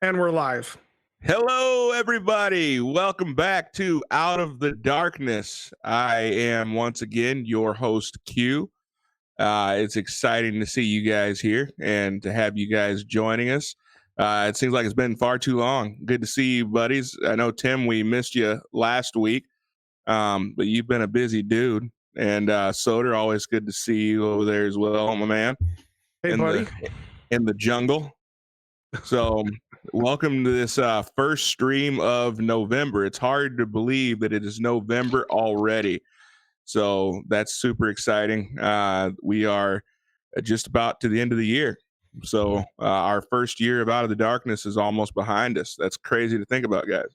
And we're live. Hello, everybody. Welcome back to Out of the Darkness. I am once again your host, Q. It's exciting to see you guys here and to have you guys joining us. It seems like it's been far too long. Good to see you, buddies. I know, Tim, we missed you last week, but you've been a busy dude. And Soder, always good to see you over there as well, my man. Hey, buddy. In the jungle. So welcome to this first stream of November. It's hard to believe that it is November already. So that's super exciting. We are just about to the end of the year. So our first year of Out of the Darkness is almost behind us. That's crazy to think about, guys.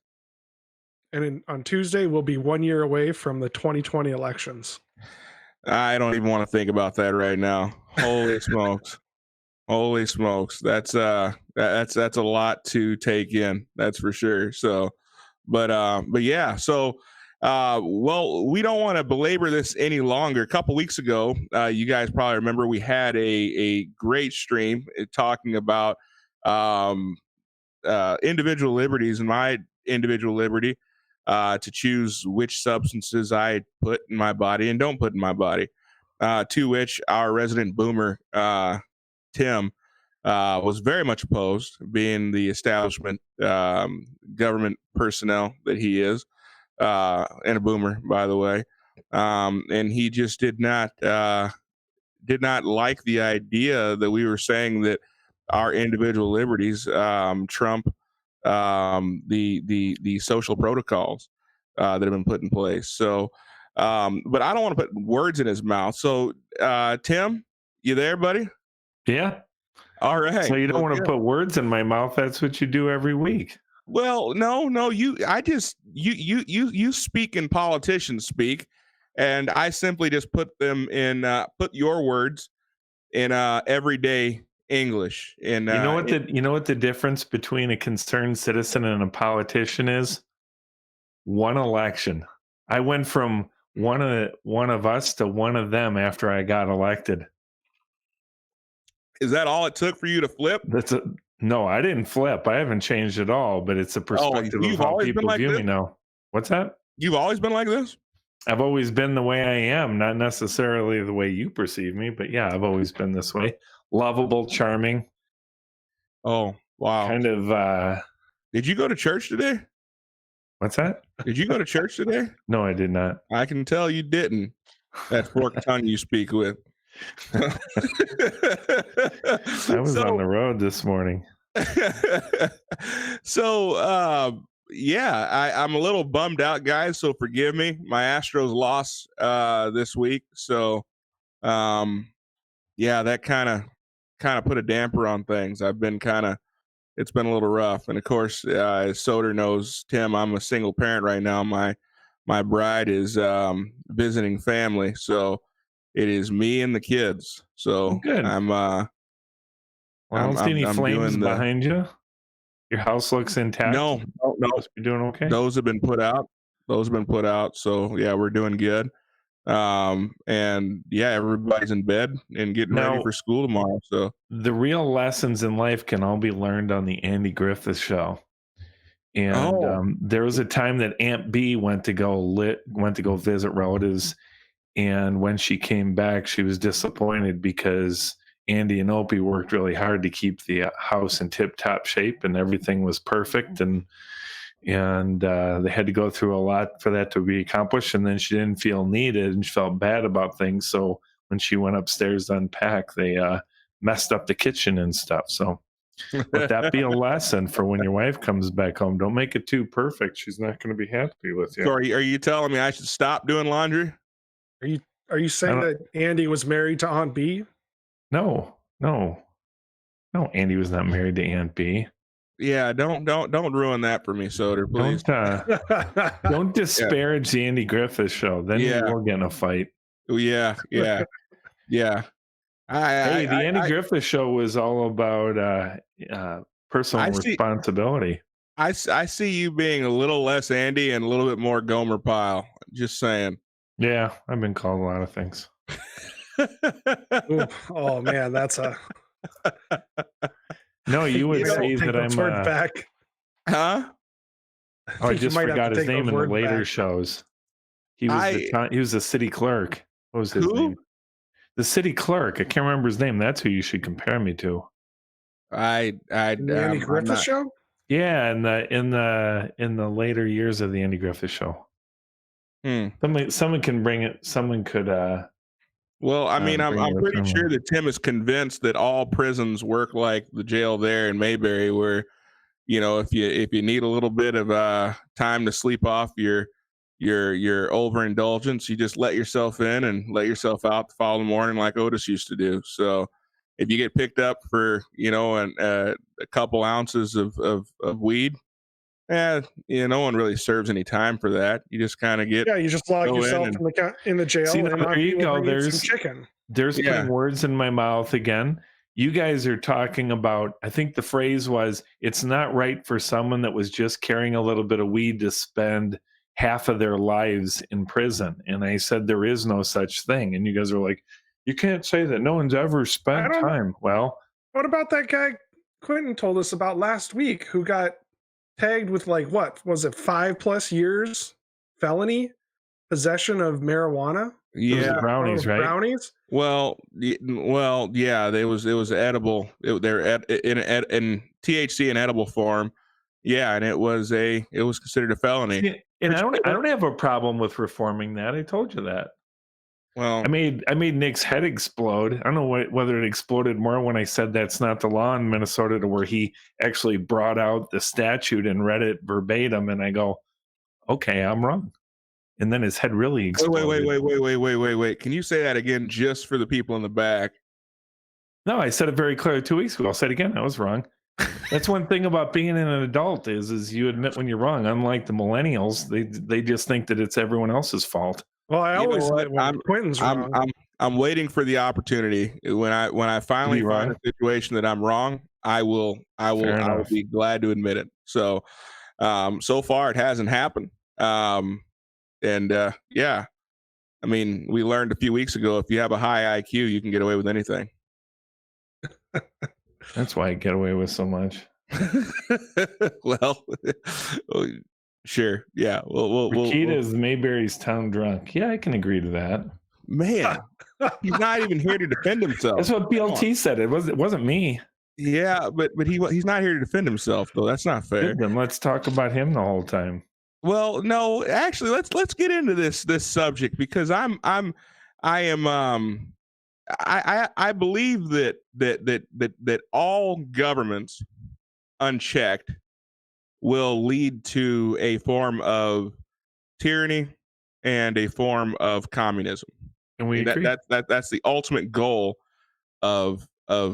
And on Tuesday, we'll be 1 year away from the 2020 elections. I don't even want to think about that right now. Holy smokes. Holy smokes. That's a lot to take in. That's for sure. So, but yeah, so, well, we don't want to belabor this any longer. A couple weeks ago, you guys probably remember we had a great stream talking about, individual liberties and my individual liberty, to choose which substances I put in my body and don't put in my body, to which our resident boomer, Tim, was very much opposed, being the establishment government personnel that he is, and a boomer, by the way. And he just did not like the idea that we were saying that our individual liberties trump the social protocols that have been put in place. So, but I don't want to put words in his mouth. So, Tim, you there, buddy? Yeah. All right. So you don't want to put words in my mouth. That's what you do every week. Well, no, you speak and politicians speak, and I simply just put them in, put your words in everyday English. And you know what the difference between a concerned citizen and a politician is? One election. I went from one of us to one of them after I got elected. Is that all it took for you to flip? No, I didn't flip. I haven't changed at all, but it's a perspective of how people view me now. What's that? You've always been like this? I've always been the way I am, not necessarily the way you perceive me, but yeah, I've always been this way. Lovable, charming. Oh, wow. Kind of. Did you go to church today? What's that? Did you go to church today? No, I did not. I can tell you didn't. That forked tongue you speak with. I was on the road this morning. So yeah, I'm a little bummed out, guys, so forgive me. My Astros lost this week, so yeah, that kind of put a damper on things. It's been a little rough. And of course, as Soder knows, Tim, I'm a single parent right now. My bride is visiting family, so it is me and the kids. So good. I don't see any flames behind you. Your house looks intact. No. You're doing okay. Those have been put out. So yeah, we're doing good. And yeah, everybody's in bed and getting ready for school tomorrow. So the real lessons in life can all be learned on the Andy Griffith Show. And there was a time that Aunt B went to go visit relatives. And when she came back, she was disappointed because Andy and Opie worked really hard to keep the house in tip-top shape and everything was perfect. And they had to go through a lot for that to be accomplished. And then she didn't feel needed and she felt bad about things. So when she went upstairs to unpack, they messed up the kitchen and stuff. So let that be a lesson for when your wife comes back home. Don't make it too perfect. She's not going to be happy with you. So are you telling me I should stop doing laundry? Are you saying that Andy was married to Aunt B? No. Andy was not married to Aunt B. Yeah, don't ruin that for me, Soder, please. Don't disparage the Andy Griffith Show. Then you will get in a fight. Yeah. The Andy Griffith Show was all about personal responsibility. I see you being a little less Andy and a little bit more Gomer Pyle. Just saying. Yeah, I've been called a lot of things. Oh man, that's a No, you would You know, say Take that those I'm. words back. huh? I think you just might have forgot to his take name those in the words later back. shows. He was I he was the city clerk. What was his who? name? The city clerk. I can't remember his name. That's who you should compare me to. In the Andy I'm Griffith not. Show? Yeah, in the later years of the Andy Griffith Show. Hmm. Someone can bring it. Someone could. Well, I mean, bring I'm it pretty from sure that Tim is convinced that all prisons work like the jail there in Mayberry, where if you need a little bit of time to sleep off your overindulgence, you just let yourself in and let yourself out the following morning like Otis used to do. So if you get picked up for a couple ounces of weed, no one really serves any time for that. You just kind of Yeah, you just lock go in yourself and in the jail, See, and now, there you people go. bring you some chicken. There's Yeah. putting words in my mouth again. You guys are talking about, I think the phrase was, it's not right for someone that was just carrying a little bit of weed to spend half of their lives in prison. And I said, there is no such thing. And you guys are like, you can't say that. No one's ever spent don't know. time. Well, What about that guy Quentin told us about last week who got tagged with, like, what was it, 5+ years felony possession of marijuana? it was yeah. the brownies, right? Brownies? Well, yeah. It was edible. They're in THC in edible form. Yeah, and it was considered a felony. Yeah, and I don't have a problem with reforming that. I told you that. Well, I made Nick's head explode. I don't know whether it exploded more when I said that's not the law in Minnesota, to where he actually brought out the statute and read it verbatim, and I go, okay, I'm wrong. And then his head really exploded. wait. Can you say that again, just for the people in the back? No, I said it very clearly 2 weeks ago. I'll say it again. I was wrong. That's one thing about being an adult is you admit when you're wrong. Unlike the millennials, they just think that it's everyone else's fault. Well, I You know always what? admit when Quentin's wrong. I'm waiting for the opportunity. When I finally find a situation that I'm wrong, I will be glad to admit it. So so far it hasn't happened. Yeah, I mean, we learned a few weeks ago, if you have a high IQ, you can get away with anything. That's why I get away with so much. Well, sure. Yeah. Rakita is Mayberry's town drunk. Yeah, I can agree to that. Man, he's not even here to defend himself. That's what BLT said. It wasn't me. Yeah, but he's not here to defend himself, though. That's not fair. Then let's talk about him the whole time. Well, no, actually, let's get into this subject, because I believe that all governments unchecked will lead to a form of tyranny and a form of communism. And we agree. That's the ultimate goal of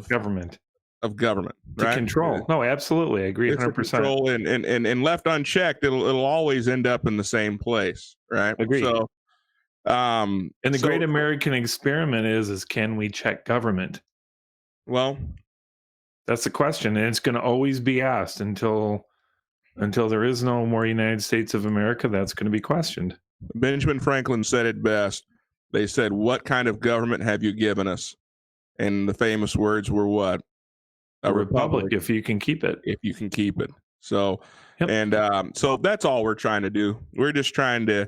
government. Of government, to right? control. No, absolutely, I agree 100%. Control, and left unchecked, it'll always end up in the same place, right? Agree. So, and the great American experiment is can we check government? Well, that's the question, and it's going to always be asked until there is no more United States of America. That's going to be questioned. Benjamin Franklin said it best. They said, "What kind of government have you given us?" And the famous words were what? A republic, if you can keep it. If you can keep it. So, yep. And so that's all we're trying to do. We're just trying to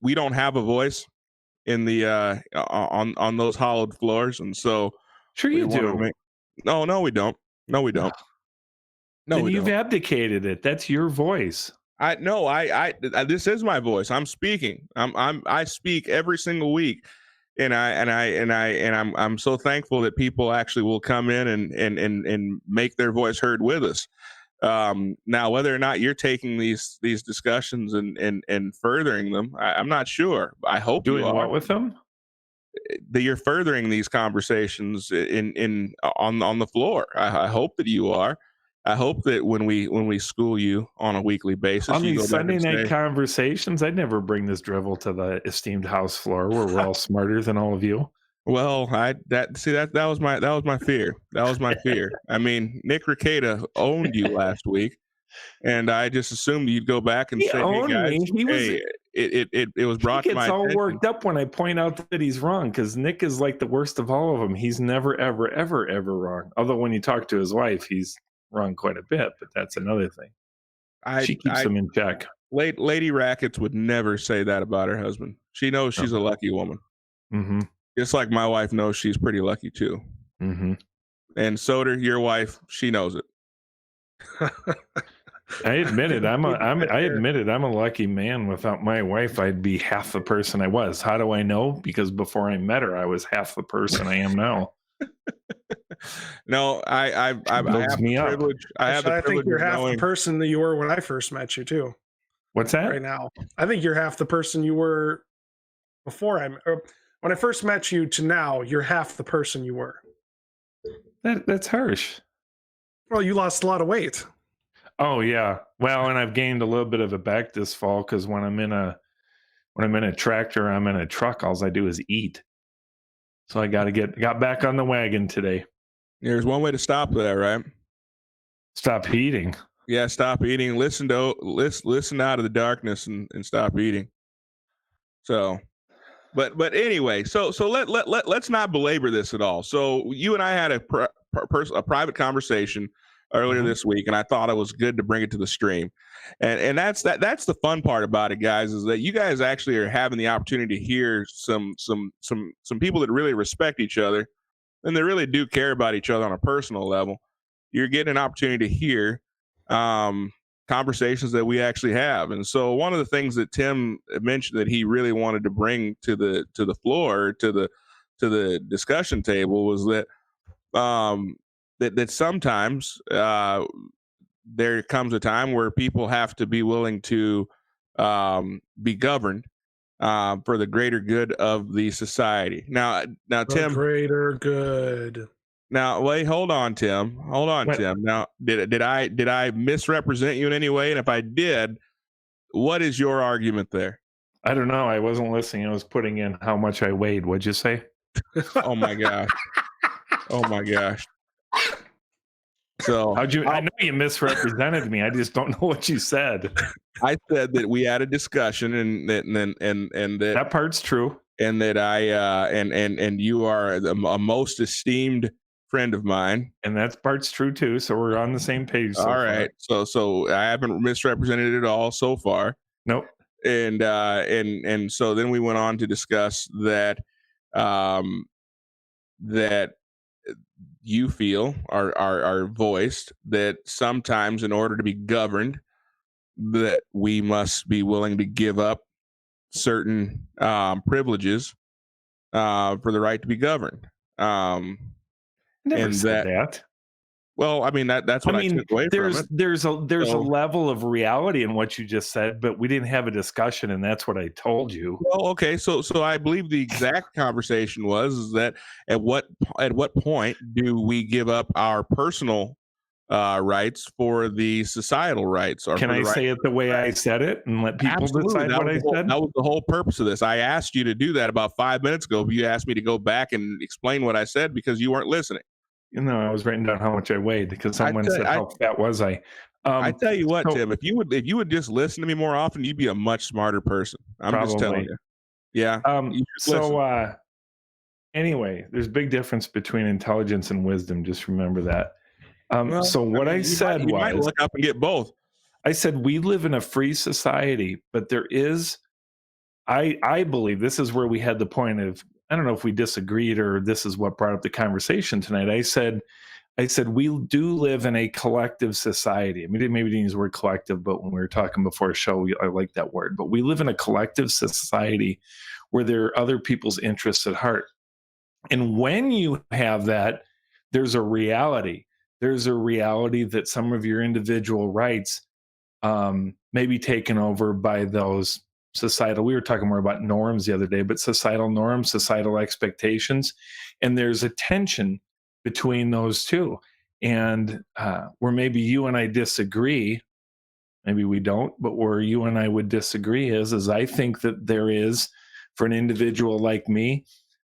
we don't have a voice in the on those hollowed floors, and so sure you do. No, we don't. No, we don't. No, then you've abdicated it. That's your voice. This is my voice. I'm speaking. I speak every single week. And I'm so thankful that people actually will come in and make their voice heard with us. Now, whether or not you're taking these discussions and furthering them, I'm not sure. I hope doing you are. What with them? That you're furthering these conversations on the floor. I hope that you are. I hope that when we school you on a weekly basis, on these Sunday night conversations, I'd never bring this drivel to the esteemed house floor where we're all smarter than all of you. Well, that was my fear. That was my fear. I mean, Nick Rakita owned you last week, and I just assumed you'd go back and say, "Hey guys, it was brought He to my gets all attention. worked up when I point out that he's wrong, because Nick is like the worst of all of them. He's never, ever, ever, ever wrong. Although when you talk to his wife, he's wrong quite a bit, but that's another thing. She keeps him in check. Lady Rackets would never say that about her husband. She knows she's a lucky woman. Mm-hmm. Just like my wife knows she's pretty lucky too. Mm-hmm. And Soder, your wife, she knows it. I admit it. I admitted I'm a lucky man. Without my wife, I'd be half the person I was. How do I know? Because before I met her, I was half the person I am now. No, I have the privilege. I think you're half the person that you were when I first met you too. What's that? Right now, I think you're half the person you were before when I first met you to now. You're half the person you were. That's harsh. Well, you lost a lot of weight. Oh yeah. Well, and I've gained a little bit of it back this fall, because when I'm in a tractor, I'm in a truck, all I do is eat. So I got back on the wagon today. There's one way to stop that, right? Stop eating. Yeah, stop eating. Listen out of the darkness and stop eating. So, but anyway, so let's not belabor this at all. So you and I had a private conversation earlier this week, and I thought it was good to bring it to the stream. And that's the fun part about it, guys, is that you guys actually are having the opportunity to hear some people that really respect each other and they really do care about each other on a personal level. You're getting an opportunity to hear conversations that we actually have. And so one of the things that Tim mentioned that he really wanted to bring to the floor, to the discussion table, was that that sometimes there comes a time where people have to be willing to be governed for the greater good of the society. Now, Tim, greater good. Now, wait, hold on, Tim. What? Tim. Now, did I misrepresent you in any way? And if I did, what is your argument there? I don't know. I wasn't listening. I was putting in how much I weighed. What'd you say? Oh my gosh. Oh my gosh. So I know you misrepresented me. I just don't know what you said. I said that we had a discussion, and that part's true, and that I and you are a most esteemed friend of mine, and that part's true too. So we're on the same page. All right. So I haven't misrepresented it all so far. Nope. And so then we went on to discuss that that you feel are voiced that sometimes in order to be governed, that we must be willing to give up certain privileges for the right to be governed. Never said that. Well, I mean that's what I took away from it. There's a level of reality in what you just said, but we didn't have a discussion, and that's what I told you. Well, okay, so I believe the exact conversation was that at what point do we give up our personal rights for the societal rights? Or can I say it the way I said it and let people decide what I said? That was the whole purpose of this. I asked you to do that about 5 minutes ago, but you asked me to go back and explain what I said because you weren't listening. I was writing down how much I weighed because someone said, how fat was I? I tell you what, Tim, if you would just listen to me more often, you'd be a much smarter person. I'm just telling you. Yeah. Anyway, there's a big difference between intelligence and wisdom. Just remember that. I said you might look up and get both. I said we live in a free society, but there is, I believe this is where we had the point of, I don't know if we disagreed or this is what brought up the conversation tonight. I said we do live in a collective society. I mean, maybe didn't use the word collective, but when we were talking before the show, I like that word. But we live in a collective society where there are other people's interests at heart. And when you have that, there's a reality. There's a reality that some of your individual rights may be taken over by those societal. We were talking more about norms the other day, but societal norms, societal expectations, and there's a tension between those two. And where maybe you and I disagree, maybe we don't, but where you and I would disagree is I think that there is, for an individual like me,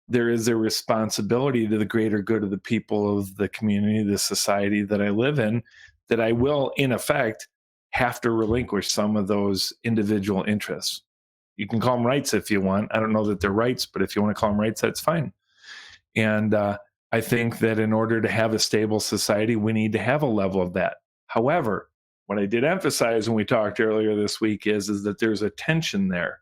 there is a responsibility to the greater good of the people of the community, the society that I live in, that I will, in effect, have to relinquish some of those individual interests. You can call them rights if you want. I don't know that they're rights, but if you want to call them rights, that's fine. And I think that in order to have a stable society, we need to have a level of that. However, what I did emphasize when we talked earlier this week is that there's a tension there.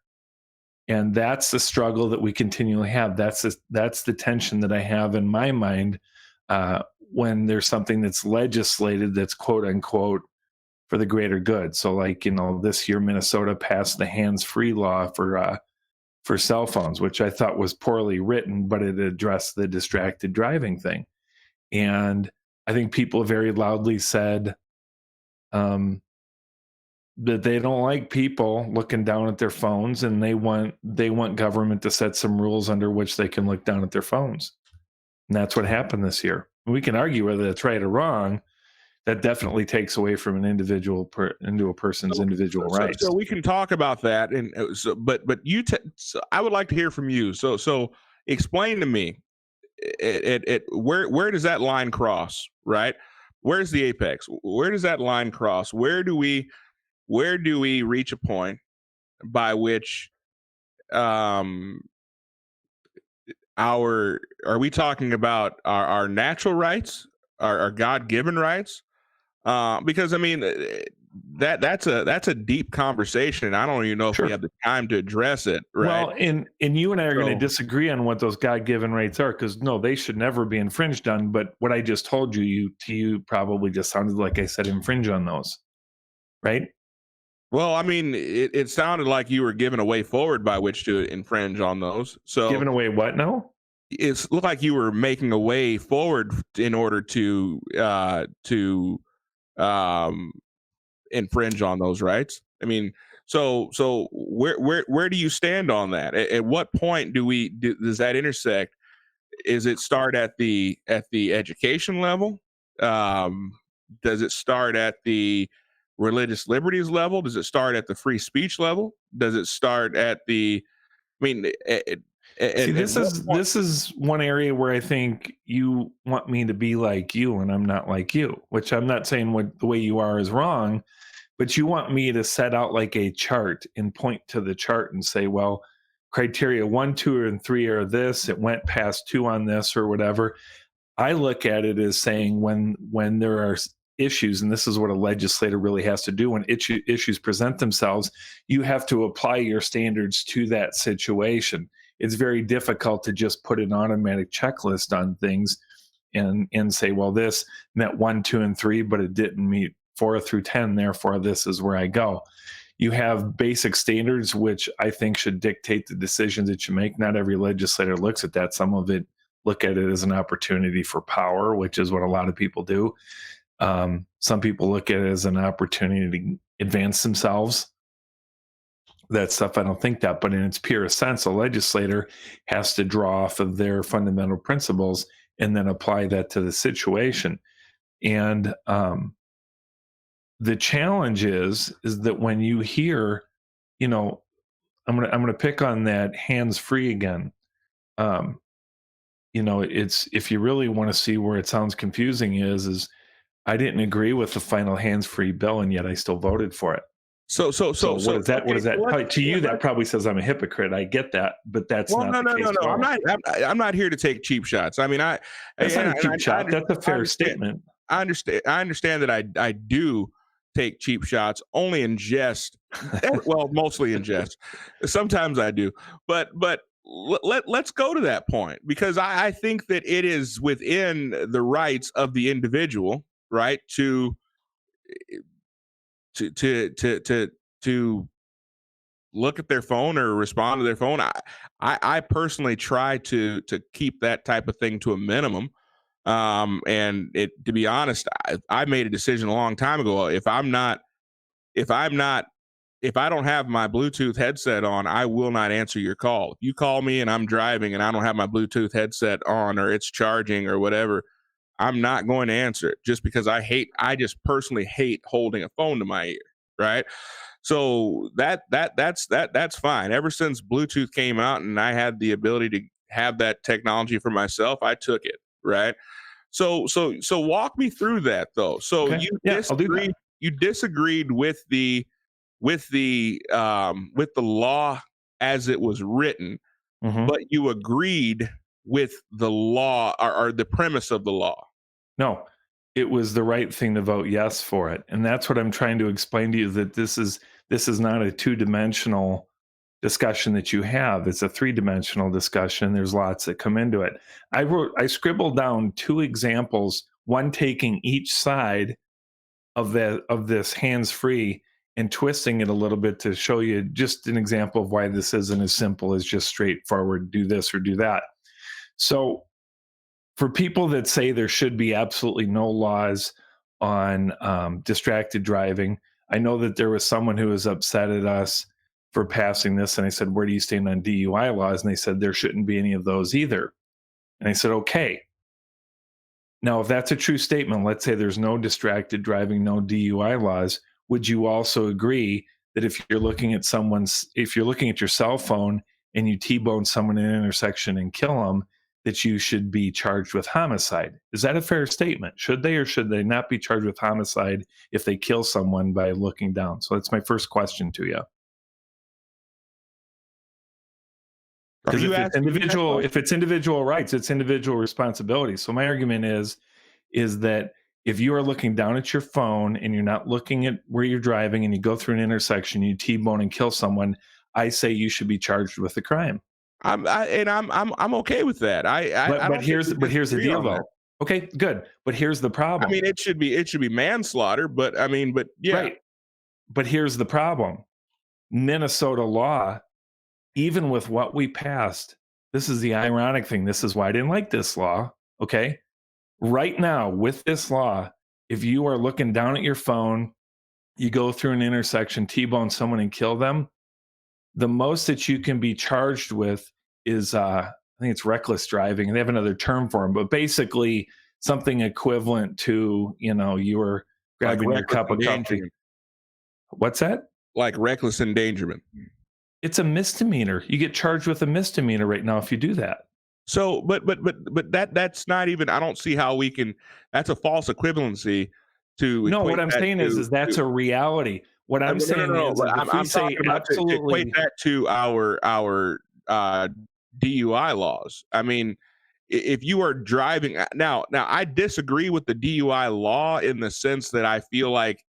And that's the struggle that we continually have. That's the tension that I have in my mind when there's something that's legislated that's quote unquote for the greater good. So like, this year Minnesota passed the hands-free law for cell phones, which I thought was poorly written, but it addressed the distracted driving thing. And I think people very loudly said that they don't like people looking down at their phones, and they want government to set some rules under which they can look down at their phones. And that's what happened this year. We can argue whether that's right or wrong. That definitely takes away from an individual into a person's individual rights. So we can talk about that, and but so I would like to hear from you. So explain to me, where does that line cross? Right? Where's the apex? Where does that line cross? Where do we reach a point by which are we talking about our natural rights, our God-given rights? Because I mean that's a deep conversation. I don't even know if we have the time to address it. Right. Well, and you and I are going to disagree on what those God-given rights are, because no, they should never be infringed on. But what I just told you probably just sounded like I said infringe on those, right? Well, I mean, it sounded like you were giving a way forward by which to infringe on those. So giving away what now? It looked like you were making a way forward in order to infringe on those rights. I mean, so where do you stand on that? At what point does that intersect? Is it start at the education level? Does it start at the religious liberties level? Does it start at the free speech level? Does it start at the? I mean, see, this is one area where I think you want me to be like you, and I'm not like you. Which I'm not saying the way you are is wrong, but you want me to set out like a chart and point to the chart and say, well, criteria 1, 2, and 3 are this. It went past 2 on this or whatever. I look at it as saying when there are issues, and this is what a legislator really has to do when issues present themselves, you have to apply your standards to that situation. It's very difficult to just put an automatic checklist on things and say, well, this met 1, 2, and 3, but it didn't meet 4 through 10. Therefore, this is where I go. You have basic standards, which I think should dictate the decisions that you make. Not every legislator looks at that. Some of it look at it as an opportunity for power, which is what a lot of people do. Some people look at it as an opportunity to advance themselves. That stuff, I don't think that, but in its purest sense, a legislator has to draw off of their fundamental principles and then apply that to the situation. And the challenge is that when you hear, I'm gonna pick on that hands-free again. It's, if you really want to see where it sounds confusing is I didn't agree with the final hands-free bill, and yet I still voted for it. So what is that? What is that? To you, that probably says I'm a hypocrite. I get that, but that's not the case. No. I'm not here to take cheap shots. I mean, that's not a cheap shot. That's a fair statement. I understand that I do take cheap shots only in jest. Well, mostly in jest. Sometimes I do, but let's go to that point, because I think that it is within the rights of the individual, right, to look at their phone or respond to their phone. I personally try to keep that type of thing to a minimum. And to be honest, I made a decision a long time ago. If I don't have my Bluetooth headset on, I will not answer your call. If you call me and I'm driving and I don't have my Bluetooth headset on, or it's charging or whatever, I'm not going to answer it, just because I just personally hate holding a phone to my ear. Right. So that's fine. Ever since Bluetooth came out and I had the ability to have that technology for myself, I took it. Right. So walk me through that though. So okay. You disagreed with the law as it was written, Mhm. but you agreed with the law or the premise of the law. No, it was the right thing to vote yes for it. And that's what I'm trying to explain to you, that this is not a two-dimensional discussion that you have. It's a three-dimensional discussion. There's lots that come into it. I scribbled down two examples, one taking each side of this hands-free and twisting it a little bit to show you just an example of why this isn't as simple as just straightforward do this or do that. So for people that say there should be absolutely no laws on distracted driving, I know that there was someone who was upset at us for passing this, and I said, where do you stand on DUI laws? And they said there shouldn't be any of those either. And I said, okay. Now, if that's a true statement, let's say there's no distracted driving, no DUI laws, would you also agree that if you're looking at your cell phone and you T-bone someone in an intersection and kill them, that you should be charged with homicide? Is that a fair statement? Should they or should they not be charged with homicide if they kill someone by looking down? So that's my first question to you. Because if it's individual rights, it's individual responsibility. So my argument is that if you are looking down at your phone and you're not looking at where you're driving and you go through an intersection, you T-bone and kill someone, I say you should be charged with the crime. I'm okay with that. But here's the deal though. Okay, good. But here's the problem. I mean, it should be manslaughter, but yeah. Right. But here's the problem. Minnesota law, even with what we passed, this is the ironic thing. This is why I didn't like this law. Okay. Right now, with this law, if you are looking down at your phone, you go through an intersection, T-bone someone and kill them, the most that you can be charged with is, I think it's reckless driving. They have another term for them, but basically something equivalent to, you were grabbing your cup of coffee. What's that? Like reckless endangerment. It's a misdemeanor. You get charged with a misdemeanor right now if you do that. So, but that's not even. I don't see how we can. That's a false equivalency to. No, what I'm saying is that's a reality. What I'm saying is if we say absolutely, to equate that to our DUI laws. I mean, if you are driving now, I disagree with the DUI law in the sense that I feel like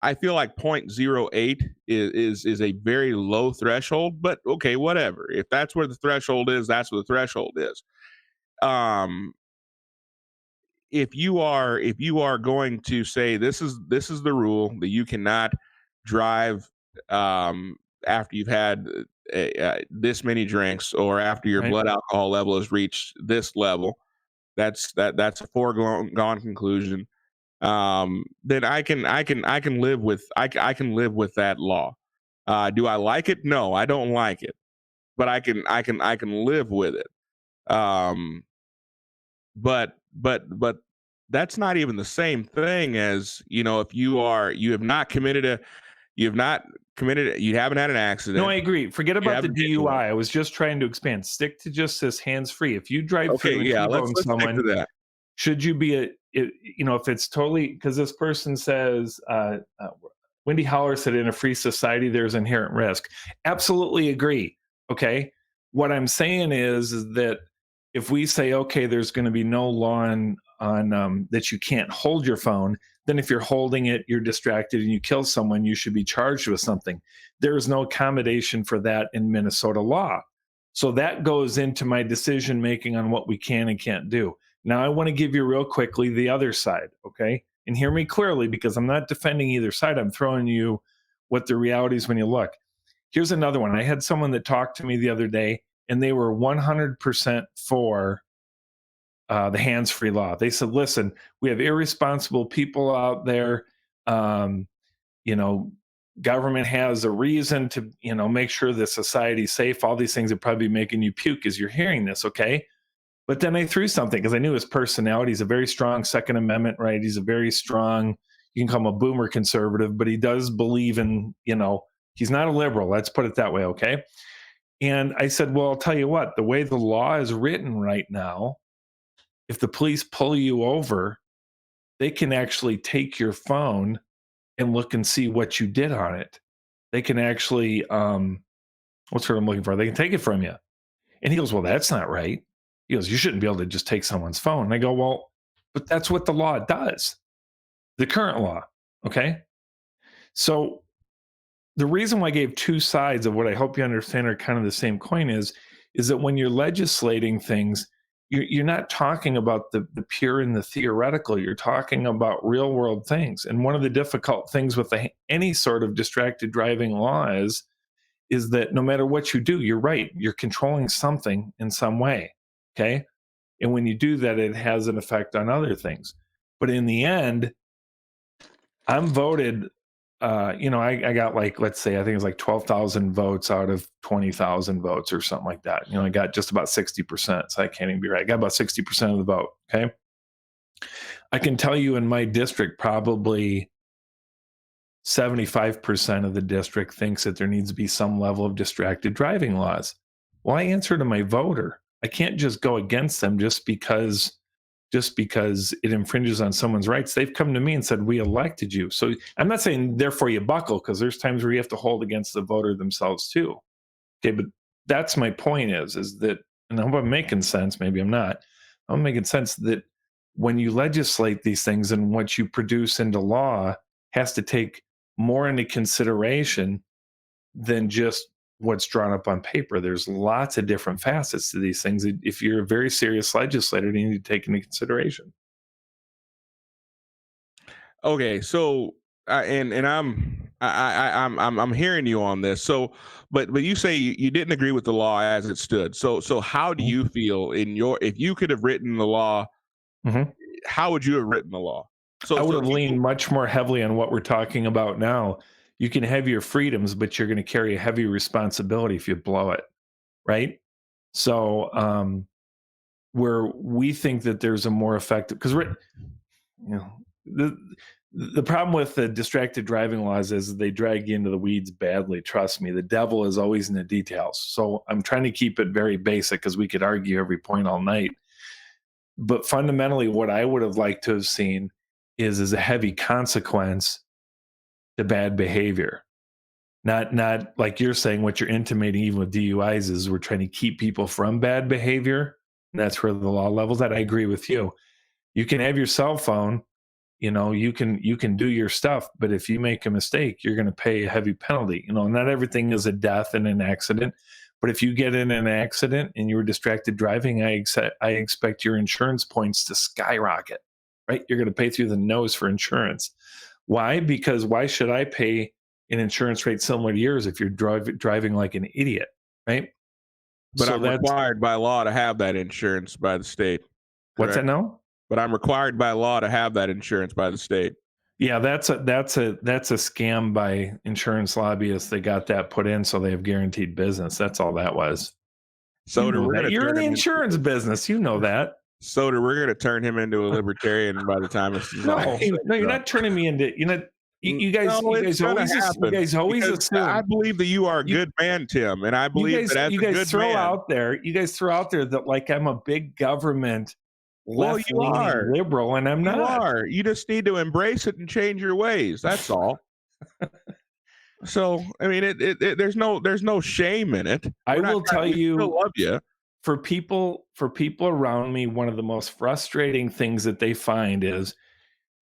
0.08 is a very low threshold, but okay, whatever. If that's where the threshold is, that's what the threshold is. If you are going to say this is the rule that you cannot drive after you've had this many drinks or after your blood alcohol level has reached this level, that's a foregone conclusion. Then I can live with that law. Do I like it? No, I don't like it, but I can live with it. But that's not even the same thing as, if you haven't had an accident. No, I agree. Forget about the DUI. I was just trying to expand. Stick to just this hands-free. If you drive through and T-bone someone, stick to that. Should you be if it's totally, because this person says, Wendy Howler said in a free society, there's inherent risk. Absolutely agree. Okay. What I'm saying is that if we say, okay, there's going to be no law on that you can't hold your phone, then if you're holding it, you're distracted and you kill someone, you should be charged with something. There is no accommodation for that in Minnesota law. So that goes into my decision making on what we can and can't do. Now, I want to give you real quickly the other side, okay? And hear me clearly, because I'm not defending either side. I'm throwing you what the reality is when you look. Here's another one. I had someone that talked to me the other day, and they were 100% for the hands-free law. They said, listen, we have irresponsible people out there. Government has a reason to, make sure the society's safe. All these things are probably making you puke as you're hearing this, okay? But then I threw something because I knew his personality. He's a very strong Second Amendment, right? He's a very strong, you can call him a boomer conservative, but he does believe in, he's not a liberal. Let's put it that way, okay? And I said, well, I'll tell you what, the way the law is written right now, if the police pull you over, they can actually take your phone and look and see what you did on it. They can actually What's what I'm looking for? They can take it from you. And he goes, well, that's not right. He goes, you shouldn't be able to just take someone's phone. And I go, well, but that's what the law does. The current law. Okay. So the reason why I gave two sides of what I hope you understand are kind of the same coin is that when you're legislating things, you're not talking about the pure and the theoretical. You're talking about real world things. And one of the difficult things with any sort of distracted driving law is that no matter what you do, you're right. You're controlling something in some way. Okay. And when you do that, it has an effect on other things. But in the end, I'm voted, I got like, let's say, I think it was like 12,000 votes out of 20,000 votes or something like that. I got just about 60%. So I can't even be right. I got about 60% of the vote. Okay. I can tell you in my district, probably 75% of the district thinks that there needs to be some level of distracted driving laws. Well, I answer to my voter. I can't just go against them just because it infringes on someone's rights. They've come to me and said, we elected you. So I'm not saying therefore you buckle, because there's times where you have to hold against the voter themselves too. Okay, but that's my point is that, and I hope I'm making sense, maybe I'm not. I'm making sense that when you legislate these things and what you produce into law has to take more into consideration than just what's drawn up on paper. There's lots of different facets to these things. If you're a very serious legislator, you need to take into consideration. Okay, so I'm hearing you on this. So, but you say you didn't agree with the law as it stood. So how do you feel if you could have written the law? Mm-hmm. How would you have written the law? So I would have leaned much more heavily on what we're talking about now. You can have your freedoms, but you're going to carry a heavy responsibility if you blow it, right? So where we think that there's a more effective, because the problem with the distracted driving laws is they drag you into the weeds badly. Trust me, the devil is always in the details. So I'm trying to keep it very basic, because we could argue every point all night. But fundamentally, what I would have liked to have seen is a heavy consequence to bad behavior. Not like you're saying, what you're intimating even with DUIs is we're trying to keep people from bad behavior. That's where the law levels at. I agree with you. You can have your cell phone, you can do your stuff, but if you make a mistake, you're going to pay a heavy penalty. Not everything is a death and an accident, but if you get in an accident and you were distracted driving, I expect your insurance points to skyrocket, right? You're going to pay through the nose for insurance. Why? Because why should I pay an insurance rate similar to yours if you're driving like an idiot, right? But so I'm required by law to have that insurance by the state. Correct? What's that now? But I'm required by law to have that insurance by the state. Yeah, that's a scam by insurance lobbyists. They got that put in so they have guaranteed business. That's all that was. So you're in the insurance business. You know that. So we're going to turn him into a libertarian by the time it's no, you're not turning me into. You guys always assume. I believe that you are a good man, Tim, and I believe that as you guys throw out there that like I'm a big government. Well, you are liberal, and I'm not. You are. You just need to embrace it and change your ways. That's all. So, I mean, there's no shame in it. I will tell you, still love you. For people around me, one of the most frustrating things that they find is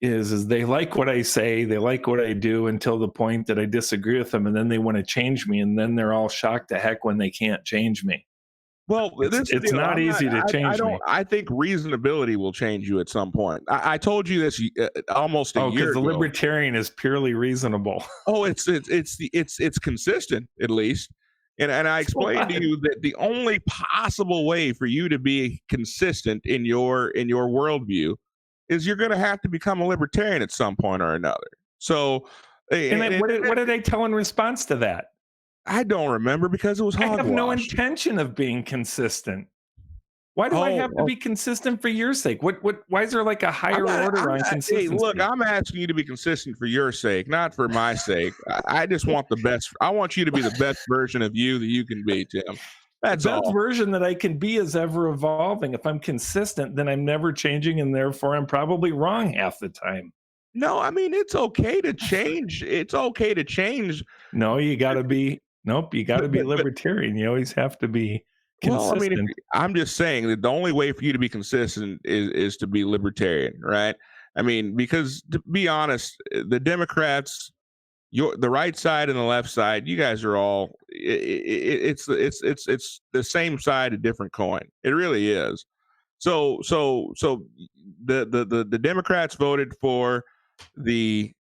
they like what I say, they like what I do until the point that I disagree with them, and then they want to change me, and then they're all shocked to heck when they can't change me. Well, it's not easy to change me. I think reasonability will change you at some point. I told you this almost a year ago. Because the libertarian is purely reasonable. Oh, it's consistent, at least. And I explained to you that the only possible way for you to be consistent in your worldview is you're going to have to become a libertarian at some point or another. So, what did I tell in response to that? I don't remember, because it was hogwash. I have no intention of being consistent. Why do I have to be consistent for your sake? Why is there like a higher order on consistency? Hey, look, I'm asking you to be consistent for your sake, not for my sake. I just want the best. I want you to be the best version of you that you can be, Tim. That's the best version that I can be is ever evolving. If I'm consistent, then I'm never changing, and therefore I'm probably wrong half the time. No, I mean, it's okay to change. It's okay to change. No, you got to be. Nope. You got to be libertarian. You always have to be well, I mean, consistent. I'm just saying that the only way for you to be consistent is to be libertarian, right? I mean, because to be honest, the Democrats, the right side and the left side, you guys are all it's the same side, a different coin. It really is. So the Democrats voted for the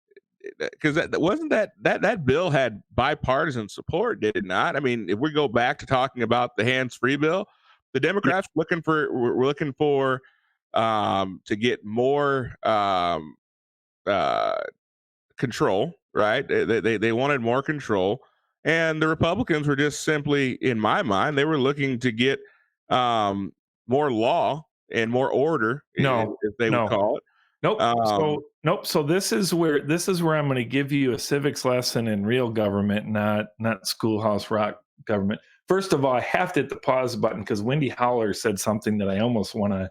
because that wasn't that bill had bipartisan support, did it not? I mean, if we go back to talking about the hands-free bill, the Democrats were looking for to get more uh, control, right? They wanted more control, and the Republicans were just simply, in my mind, they were looking to get more law and more order, No, if they would call it. Nope. So this is where I'm going to give you a civics lesson in real government, not schoolhouse rock government. First of all, I have to hit the pause button because Wendy Howler said something that I almost want to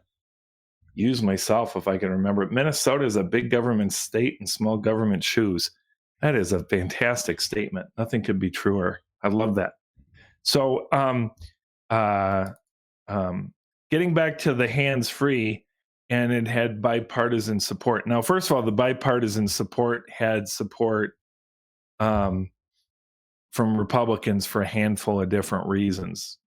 use myself if I can remember it. Minnesota is a big government state and small government shoes. That is a fantastic statement. Nothing could be truer. I love that. So, getting back to the hands-free, and it had bipartisan support. Now, first of all, the bipartisan support had support from Republicans for a handful of different reasons.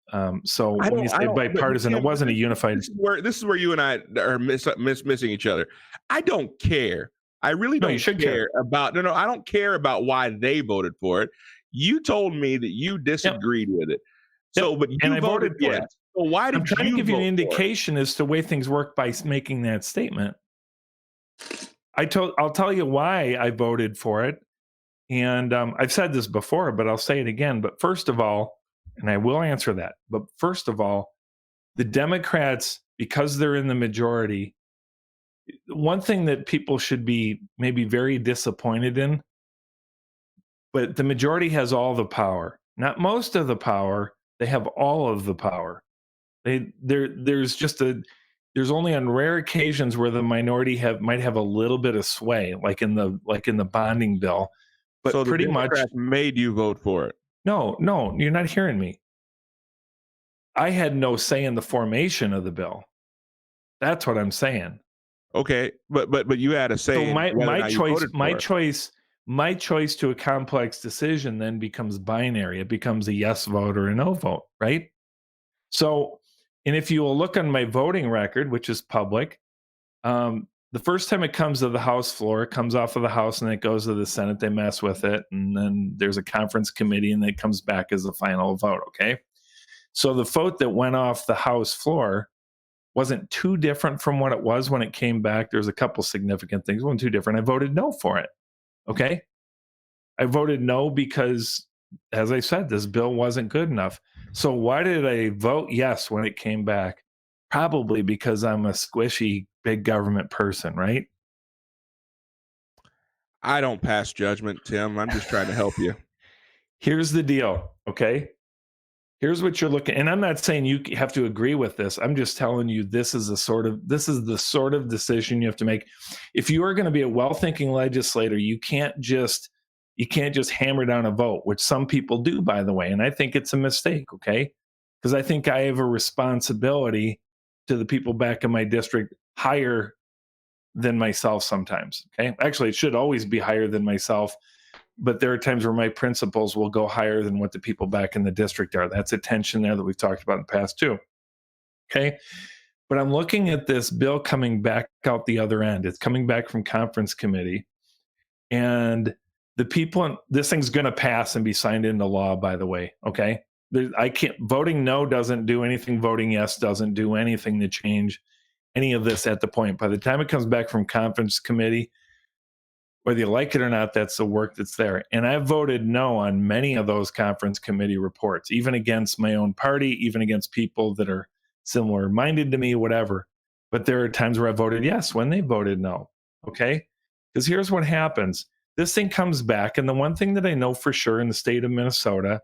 So when you say bipartisan, it wasn't a unified. This is where you and I are missing each other. I don't care. I really don't care about. No, I don't care about why they voted for it. You told me that you disagreed with it. So, but you voted for it. So why did I'm trying to give you an indication as to the way things work by making that statement. I'll tell you why I voted for it. And I've said this before, but I'll say it again. But first of all, and I will answer that. But first of all, the Democrats, because they're in the majority, one thing that people should be maybe very disappointed in, but the majority has all the power, not most of the power. They have all of the power. There's only on rare occasions where the minority might have a little bit of sway, like in the bonding bill. But so pretty much made you vote for it. No, you're not hearing me. I had no say in the formation of the bill. That's what I'm saying. Okay, but you had a say. So my choice to a complex decision then becomes binary. It becomes a yes vote or a no vote, right? So, and if you will look on my voting record, which is public, the first time it comes to the House floor, it comes off of the House and it goes to the Senate. They mess with it, and then there's a conference committee, and it comes back as the final vote. Okay, so the vote that went off the House floor wasn't too different from what it was when it came back. There's a couple significant things. It wasn't too different. I voted no for it. Okay, I voted no because, as I said, this bill wasn't good enough. So why did I vote yes when it came back? Probably because I'm a squishy big government person, right? I don't pass judgment, Tim. I'm just trying to help you. Here's the deal, okay? Here's what you're looking, and I'm not saying you have to agree with this. I'm just telling you this is the sort of decision you have to make. If you are going to be a well-thinking legislator, you can't just hammer down a vote, which some people do, by the way. And I think it's a mistake, okay? Because I think I have a responsibility to the people back in my district higher than myself sometimes, okay? Actually, it should always be higher than myself, but there are times where my principles will go higher than what the people back in the district are. That's a tension there that we've talked about in the past too, okay? But I'm looking at this bill coming back out the other end. It's coming back from conference committee, and the people, this thing's going to pass and be signed into law, by the way. Okay. Voting no doesn't do anything. Voting yes doesn't do anything to change any of this at the point. By the time it comes back from conference committee, whether you like it or not, that's the work that's there. And I voted no on many of those conference committee reports, even against my own party, even against people that are similar minded to me, whatever. But there are times where I voted yes when they voted no. Okay. Because here's what happens. This thing comes back, and the one thing that I know for sure in the state of Minnesota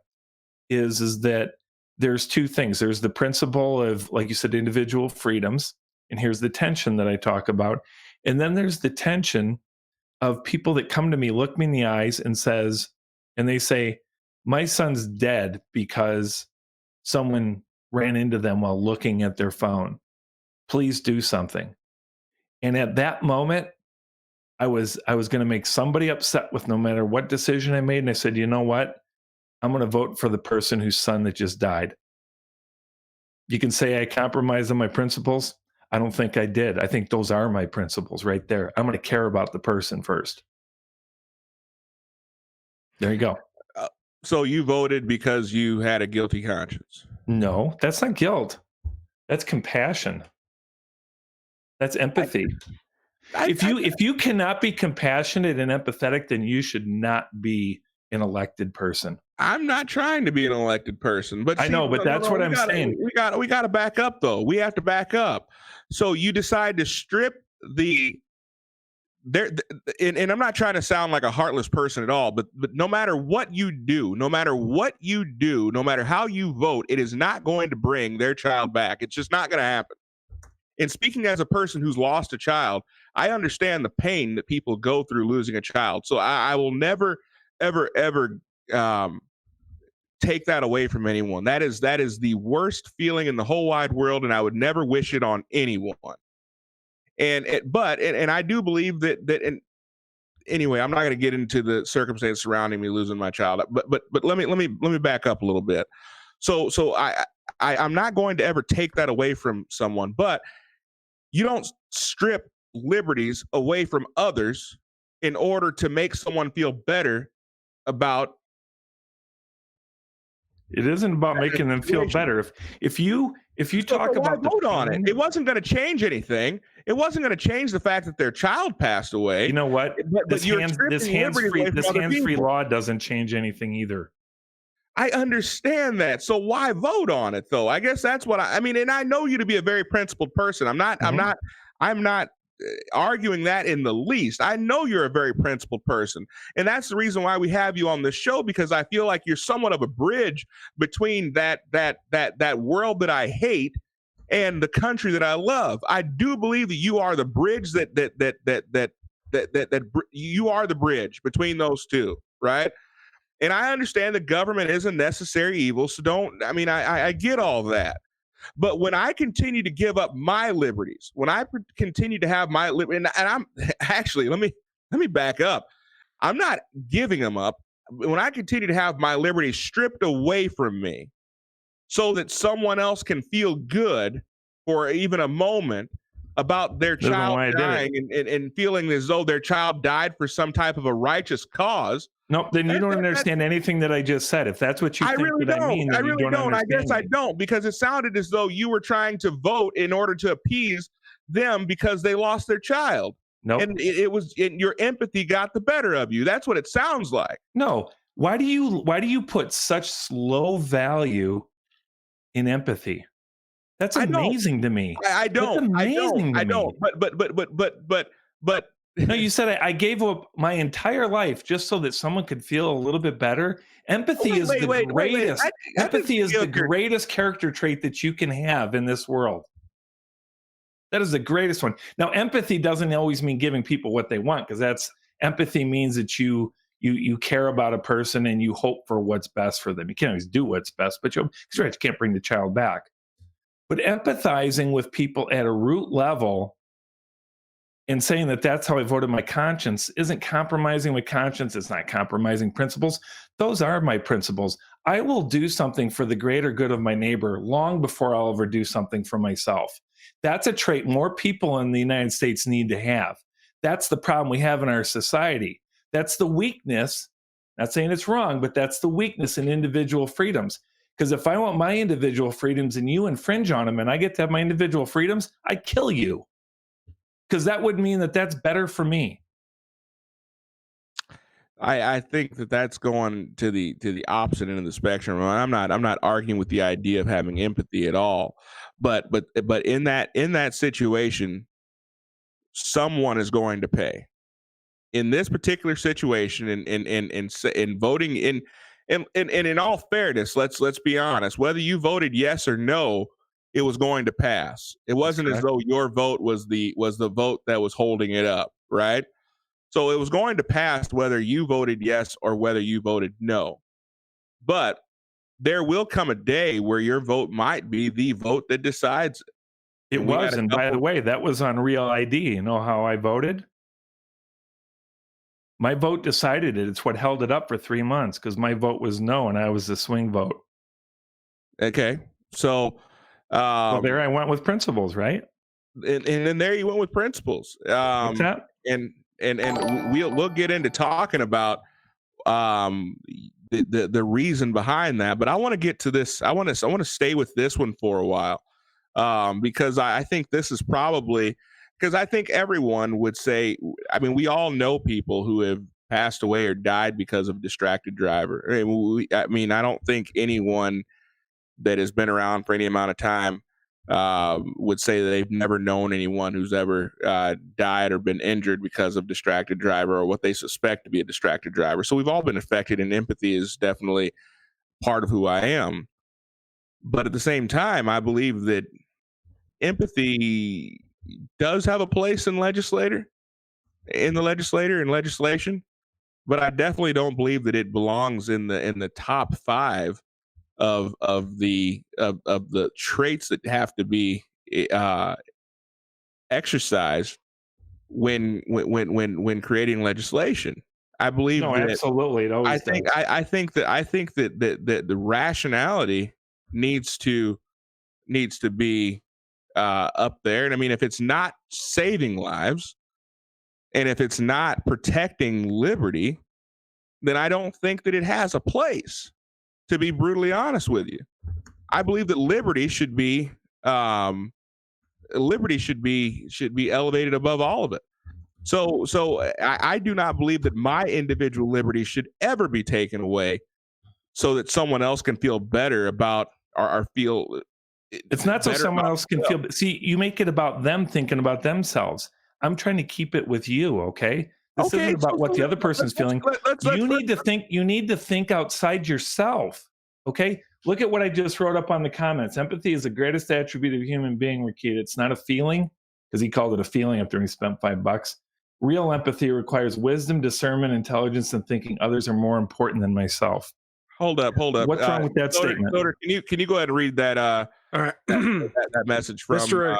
is that there's two things. There's the principle of, like you said, individual freedoms, and here's the tension that I talk about. And then there's the tension of people that come to me, look me in the eyes, and they say, my son's dead because someone ran into them while looking at their phone. Please do something. And at that moment, I was going to make somebody upset with no matter what decision I made. And I said, you know what? I'm going to vote for the person whose son that just died. You can say I compromised on my principles. I don't think I did. I think those are my principles right there. I'm going to care about the person first. There you go. So you voted because you had a guilty conscience? No, that's not guilt. That's compassion. That's empathy. If you cannot be compassionate and empathetic, then you should not be an elected person. I'm not trying to be an elected person, but I know, but that's what I'm saying. We got to back up, though. We have to back up. So you decide to strip and I'm not trying to sound like a heartless person at all, but no matter what you do, no matter how you vote, it is not going to bring their child back. It's just not going to happen. And speaking as a person who's lost a child, I understand the pain that people go through losing a child. So I will never, ever, ever take that away from anyone. That is the worst feeling in the whole wide world, and I would never wish it on anyone. And I do believe that and anyway, I'm not going to get into the circumstance surrounding me losing my child. But let me back up a little bit. So I'm not going to ever take that away from someone, but you don't strip liberties away from others in order to make someone feel better about. It isn't about making them feel better. If you talk about vote on it, it wasn't going to change anything. It wasn't going to change the fact that their child passed away. You know what? This hands-free law doesn't change anything either. I understand that. So why vote on it, though? I guess that's what I mean. And I know you to be a very principled person. I'm not arguing that in the least. I know you're a very principled person, and that's the reason why we have you on this show, because I feel like you're somewhat of a bridge between that world that I hate and the country that I love. I do believe that you are the bridge that you are the bridge between those two, right? And I understand that government is a necessary evil, so I get all that. But when I continue to give up my liberties, when I continue to have my liberty, and I'm actually, let me back up. I'm not giving them up. When I continue to have my liberties stripped away from me so that someone else can feel good for even a moment about their child dying and feeling as though their child died for some type of a righteous cause. Nope, then you don't understand anything that I just said. If that's what you think that I mean, I really don't. I guess I don't, because it sounded as though you were trying to vote in order to appease them because they lost their child. Nope. And your empathy got the better of you. That's what it sounds like. No. Why do you put such low value in empathy? That's amazing to me. I don't. But no, you said I gave up my entire life just so that someone could feel a little bit better. Empathy is the greatest. Empathy is the greatest character trait that you can have in this world. That is the greatest one. Now, empathy doesn't always mean giving people what they want, because empathy means that you care about a person and you hope for what's best for them. You can't always do what's best, but you can't bring the child back. But empathizing with people at a root level and saying that that's how I voted my conscience isn't compromising my conscience. It's not compromising principles. Those are my principles. I will do something for the greater good of my neighbor long before I'll ever do something for myself. That's a trait more people in the United States need to have. That's the problem we have in our society. That's the weakness. Not saying it's wrong, but that's the weakness in individual freedoms. Because if I want my individual freedoms and you infringe on them and I get to have my individual freedoms, I kill you. Because that would mean that that's better for me. I think that's going to the opposite end of the spectrum. I'm not arguing with the idea of having empathy at all, but in that situation, someone is going to pay. In this particular situation, in voting in all fairness, let's be honest. Whether you voted yes or no, it was going to pass. It wasn't as though your vote was the vote that was holding it up, right? So it was going to pass whether you voted yes or whether you voted no. but there will come a day where your vote might be the vote that decides it. It was, and by the way, that was on Real ID. You know how I voted? My vote decided it. It's what held it up for 3 months because my vote was no, and I was the swing vote. Okay, so well, there I went with principles, right? And then there you went with principles. What's that? And we'll get into talking about the reason behind that, but I want to get to this. I want to stay with this one for a while, because I think this is probably, because I think everyone would say, I mean, we all know people who have passed away or died because of distracted driver. I mean, I don't think anyone that has been around for any amount of time would say that they've never known anyone who's ever died or been injured because of distracted driver or what they suspect to be a distracted driver. So we've all been affected, and empathy is definitely part of who I am. But at the same time, I believe that empathy does have a place in legislation, but I definitely don't believe that it belongs in the top 5 of the traits that have to be exercised when creating legislation. I believe that absolutely. It always I think that the rationality needs to be up there. And I mean, if it's not saving lives and if it's not protecting liberty, then I don't think that it has a place. To be brutally honest with you, I believe that liberty should be elevated above all of it. So I do not believe that my individual liberty should ever be taken away so that someone else can feel better about or feel. It's not so someone else can feel. See, you make it about them thinking about themselves. I'm trying to keep it with you, okay? This isn't about what the other person's feeling. You need to think outside yourself. Okay? Look at what I just wrote up on the comments. Empathy is the greatest attribute of a human being, Rakita. It's not a feeling, because he called it a feeling after he spent $5. Real empathy requires wisdom, discernment, intelligence, and thinking others are more important than myself. Hold up. What's wrong with that statement? Soder, can you go ahead and read that all right. that message from Mr.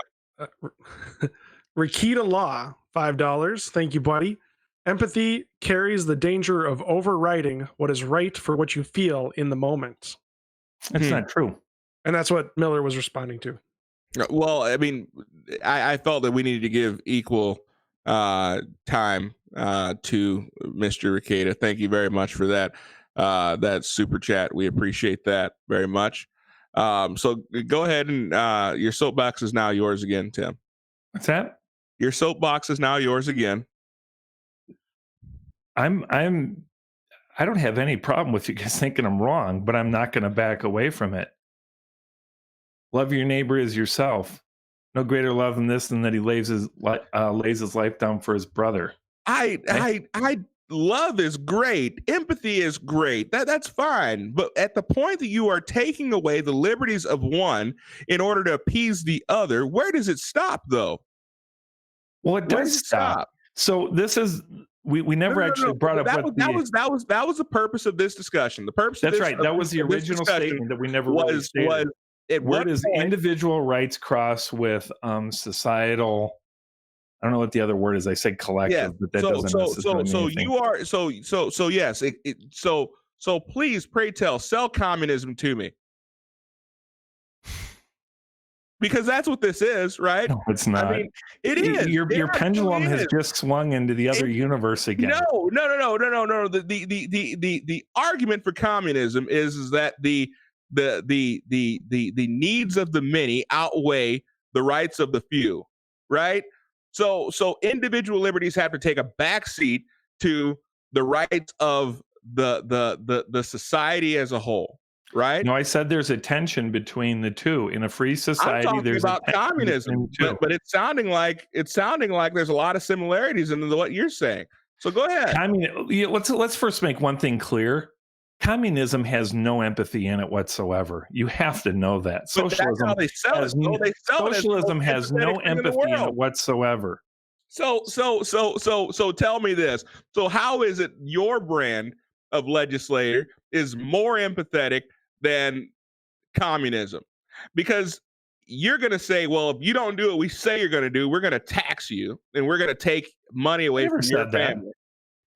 Rakita Law, $5. Thank you, buddy. Empathy carries the danger of overriding what is right for what you feel in the moment. That's not true. And that's what Miller was responding to. Well, I mean, I felt that we needed to give equal time to Mr. Rakita. Thank you very much for that super chat. We appreciate that very much. So go ahead and your soapbox is now yours again, Tim. What's that? Your soapbox is now yours again. I don't have any problem with you guys thinking I'm wrong, but I'm not going to back away from it. Love your neighbor as yourself. No greater love than this than that he lays his life down for his brother. I love is great. Empathy is great. That's fine. But at the point that you are taking away the liberties of one in order to appease the other, where does it stop, though? Well, it does stop. So this is. We never actually brought up that was the purpose of this discussion. The purpose. That's right. That was the original statement that we never really stated. Where does individual rights cross with societal? I don't know what the other word is. I said collective, but that doesn't necessarily mean anything. You are so yes. So please, pray tell, sell communism to me. Because that's what this is, right? No, it's not. I mean, it is. Your pendulum has just swung into the other universe again. No. The argument for communism is that the needs of the many outweigh the rights of the few, right? So individual liberties have to take a backseat to the rights of the society as a whole. Right? No, I said there's a tension between the two. In a free society, I'm talking about communism, but it's sounding like there's a lot of similarities in what you're saying. So go ahead. Let's first make one thing clear. Communism has no empathy in it whatsoever. You have to know that. Socialism has no empathy in it whatsoever. So tell me this. So how is it your brand of legislator is more empathetic than communism, because you're going to say, well, if you don't do what we say you're going to do, we're going to tax you and we're going to take money away from your family.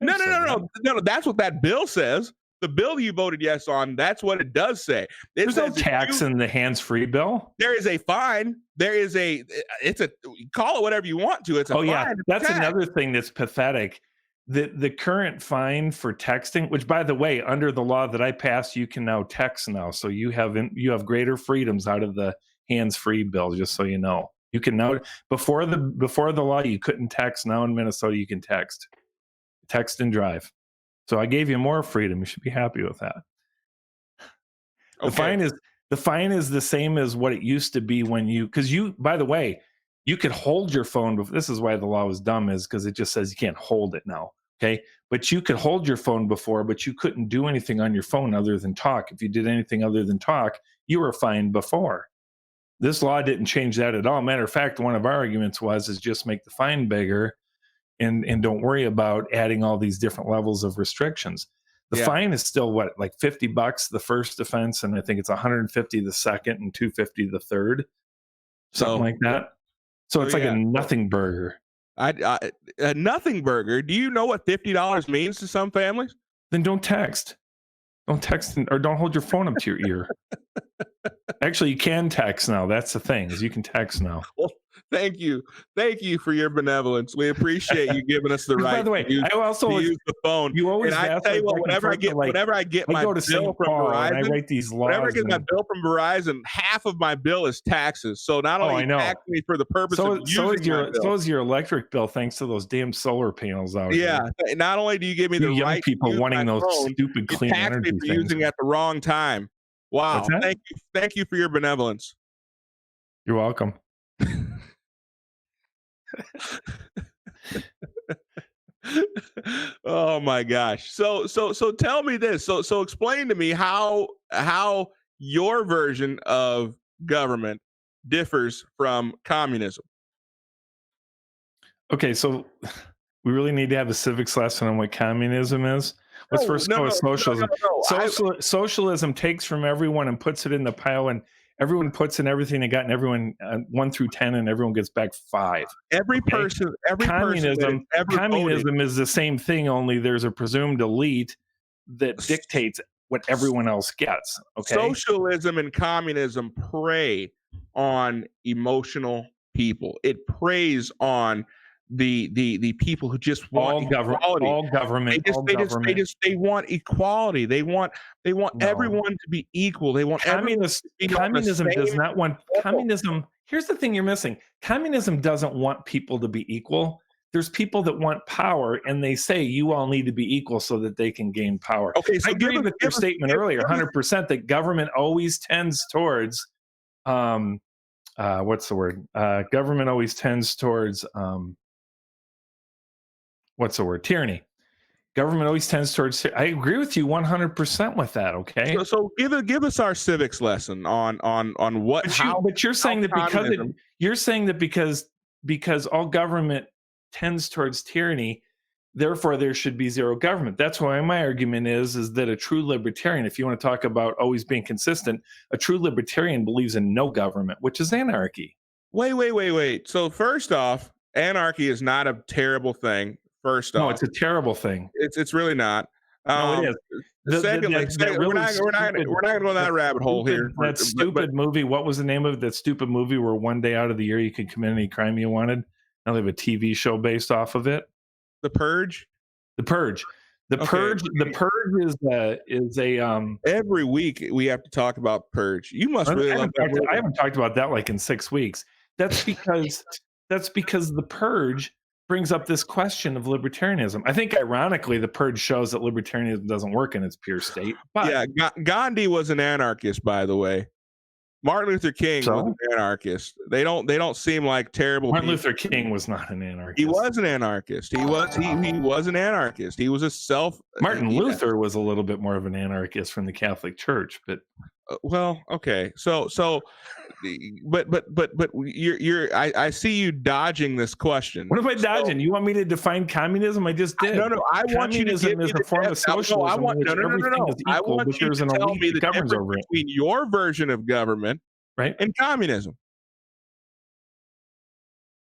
No. That's what that bill says. The bill you voted yes on, that's what it does say. There's no tax in the hands-free bill. There is a fine. Call it whatever you want to. It's a fine. Yeah, that's another thing that's pathetic. The current fine for texting, which by the way, under the law that I passed, you can now text now. So you have greater freedoms out of the hands-free bill, just so you know. You can now, before the law, you couldn't text. Now in Minnesota, you can text and drive. So I gave you more freedom. You should be happy with that. Okay. The fine is the same as what it used to be by the way, you could hold your phone. This is why the law was dumb, is because it just says you can't hold it now. Okay. But you could hold your phone before, but you couldn't do anything on your phone other than talk. If you did anything other than talk, you were fined before. This law didn't change that at all. Matter of fact, one of our arguments is just make the fine bigger and don't worry about adding all these different levels of restrictions. The fine is still like $50 the first offense, and I think it's $150 the second and $250 the third, something like that. So it's like a nothing burger. A nothing burger. Do you know what $50 means to some families? Then don't text. Don't text or don't hold your phone up to your ear. Actually, you can text now. That's the thing, is you can text now. Well, thank you for your benevolence. We appreciate you giving us the right. By the way, I also use the phone. You always. And I tell you what, whenever I get my bill from Verizon, I write these laws. Whenever I get my bill from Verizon, half of my bill is taxes. So not only tax me for the purpose of using my bill. So is your electric bill, thanks to those damn solar panels out here. Yeah. Not only do you give me the young right people to use wanting those phone, stupid clean energy me for things. using it at the wrong time. Wow. Thank you for your benevolence. You're welcome. Oh my gosh. So tell me this. So explain to me how your version of government differs from communism. Okay, so we really need to have a civics lesson on what communism is. Let's first go with socialism. Socialism takes from everyone and puts it in the pile, and everyone puts in everything they got, and everyone 1 through 10, and everyone gets back 5. Communism is the same thing, only there's a presumed elite that dictates what everyone else gets. Okay. Socialism and communism prey on emotional people. It preys on the people who just want equality. All government. They want equality. They want everyone to be equal. They want communism does not want communism. Here's the thing you're missing. Communism doesn't want people to be equal. There's people that want power, and they say you all need to be equal so that they can gain power. Okay, so I agree with your statement earlier, 100%, that government always tends towards what's the word? Government always tends towards what's the word? Tyranny. Government always tends towards. I agree with you 100% with that. Okay. So give us our civics lesson on what. But you're saying that because all government tends towards tyranny, therefore there should be zero government. That's why my argument is that a true libertarian, if you want to talk about always being consistent, a true libertarian believes in no government, which is anarchy. Wait. So first off, anarchy is not a terrible thing. First off, no, it's a terrible thing. It's really not. No, it is. Secondly, we're not going to go down that rabbit hole here. That stupid movie. What was the name of that stupid movie where one day out of the year you could commit any crime you wanted? Now they have a TV show based off of it. The Purge. The Purge. The Purge is a every week we have to talk about Purge. You must really love that. I haven't talked about that like in 6 weeks. That's because the Purge brings up this question of libertarianism. I think ironically the Purge shows that libertarianism doesn't work in its pure state. But yeah, Gandhi was an anarchist, by the way. Martin Luther King was an anarchist. They don't seem like terrible Martin people. Luther King was not an anarchist. He was an anarchist. He was an anarchist. He was a Martin Luther was a little bit more of an anarchist from the Catholic Church, but Well, okay. But I see you dodging this question. What am I dodging? You want me to define communism? I just did. No, I want you to give Communism me is a form of socialism in which everything is I equal, want but you there's to an tell elite me that the governs difference over it, between your version of government right? and communism.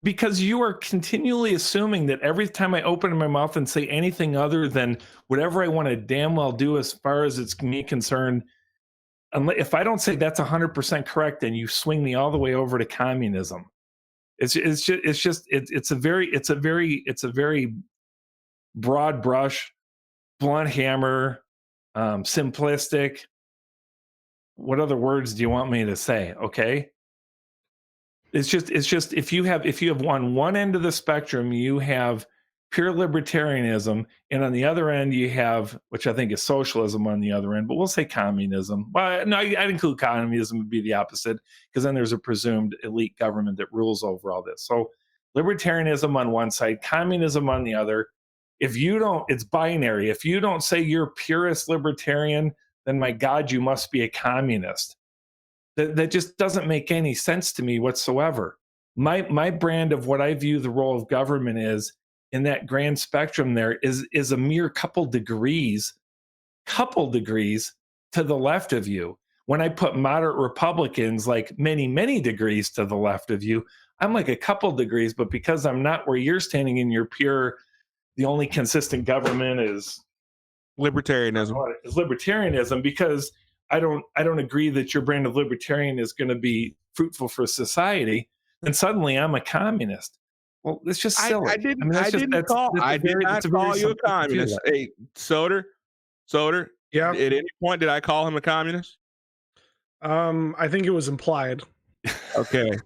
Because you are continually assuming that every time I open my mouth and say anything other than whatever I want to damn well do as far as it's me concerned, if I don't say that's 100% correct, then you swing me all the way over to communism. It's a very broad brush, blunt hammer, simplistic. What other words do you want me to say? Okay. It's just if you have on one end of the spectrum, you have pure libertarianism, and on the other end you have, which I think is socialism on the other end, but we'll say communism. Well, no, I'd include communism would be the opposite, because then there's a presumed elite government that rules over all this. So libertarianism on one side, communism on the other. If you don't, it's binary. If you don't say you're purist libertarian, then my God, you must be a communist. That just doesn't make any sense to me whatsoever. My brand of what I view the role of government is in that grand spectrum there is a mere couple degrees to the left of you. When I put moderate Republicans like many degrees to the left of you, I'm like a couple degrees, but because I'm not where you're standing in your pure, the only consistent government is Libertarianism. Because I don't agree that your brand of libertarian is going to be fruitful for society, then suddenly I'm a communist. Well, it's just silly. I did not call you a communist. Hey, Soder. Yeah. At any point did I call him a communist? I think it was implied. Okay.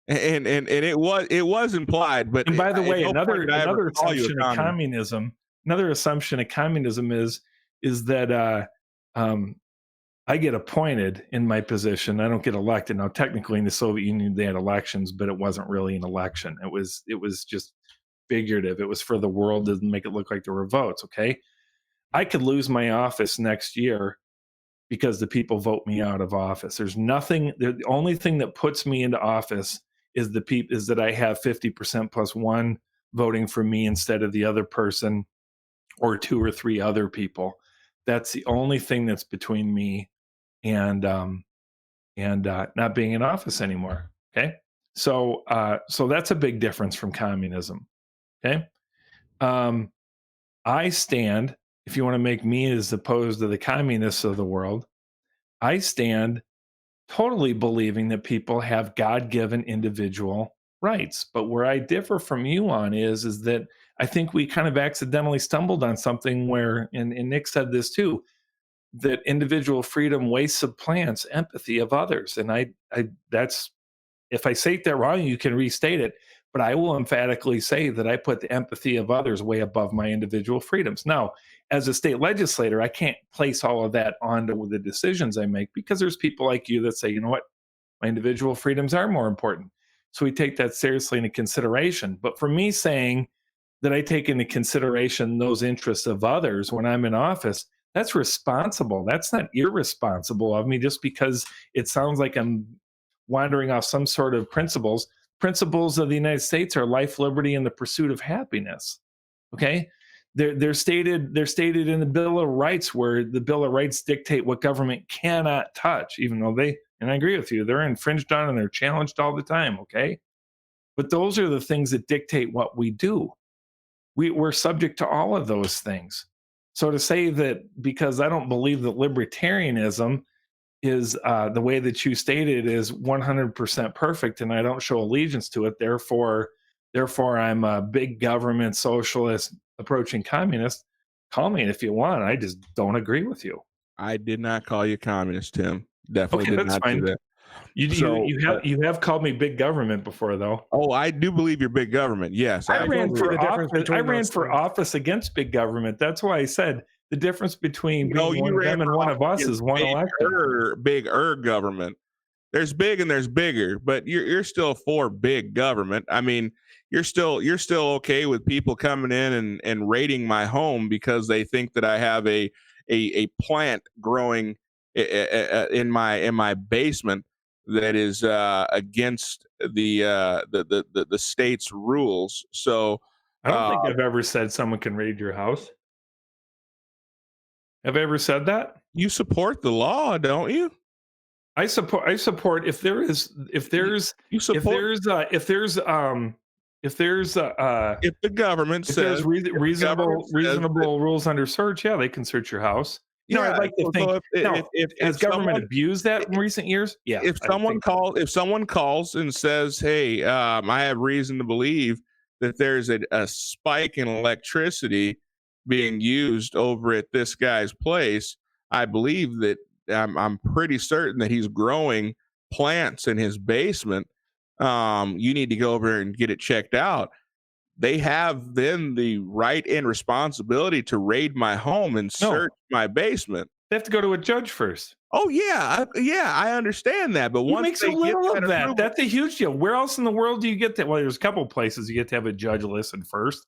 and it was implied, but and by the way, another assumption of communism, is that I get appointed in my position. I don't get elected. Now, technically, in the Soviet Union, they had elections, but it wasn't really an election. It was just figurative. It was for the world to make it look like there were votes. Okay, I could lose my office next year because the people vote me out of office. There's nothing. The only thing that puts me into office is that I have 50% plus one voting for me instead of the other person, or two or three other people. That's the only thing that's between me and not being in office anymore. Okay, so that's a big difference from communism. Okay, I stand. If you want to make me as opposed to the communists of the world, I stand totally believing that people have God-given individual rights. But where I differ from you on is that I think we kind of accidentally stumbled on something where, and Nick said this too, that individual freedom way supplants empathy of others. And I that's, if I say that wrong, you can restate it, but I will emphatically say that I put the empathy of others way above my individual freedoms. Now, as a state legislator, I can't place all of that onto the decisions I make, because there's people like you that say, you know what, my individual freedoms are more important. So we take that seriously into consideration. But for me saying that I take into consideration those interests of others when I'm in office, that's responsible. That's not irresponsible of me just because it sounds like I'm wandering off some sort of principles. Principles of the United States are life, liberty, and the pursuit of happiness. Okay, they're stated in the Bill of Rights, where the Bill of Rights dictate what government cannot touch, even though and I agree with you, they're infringed on and they're challenged all the time. Okay, but those are the things that dictate what we do. We're subject to all of those things. So to say that because I don't believe that libertarianism is the way that you stated is 100% perfect, and I don't show allegiance to it, therefore I'm a big government socialist approaching communist, call me if you want. I just don't agree with you. I did not call you communist, Tim. Definitely okay, did not fine. do that. You have called me big government before, though. Oh, I do believe you're big government. Yes, I ran for office against big government. That's why I said the difference between being one of them and one of us is one election. Bigger government. There's big and there's bigger, but you're still for big government. I mean, you're still okay with people coming in and raiding my home because they think that I have a plant growing in my basement that is against the state's rules. So I don't think I've ever said someone can raid your house. Have I ever said that? you support the law, don't you? I support if there's You support if there's if the government if there's says if the government says that, reasonable rules under search, yeah, they can search your house. You know, I'd yeah. like to So, think. so Now, has if government someone abused that in recent years? Yeah, if I someone think so. calls if someone calls and says, hey, I have reason to believe that there's a spike in electricity being used over at this guy's place, I believe that I'm pretty certain that he's growing plants in his basement. You need to go over and get it checked out. They have then the right and responsibility to raid my home and No, search my basement. they have to go to a judge first. Oh yeah, I understand that. But Who once makes a they get little that of that? approval, That's a huge deal. Where else in the world do you get that? Well, there's a couple places you get to have a judge listen first.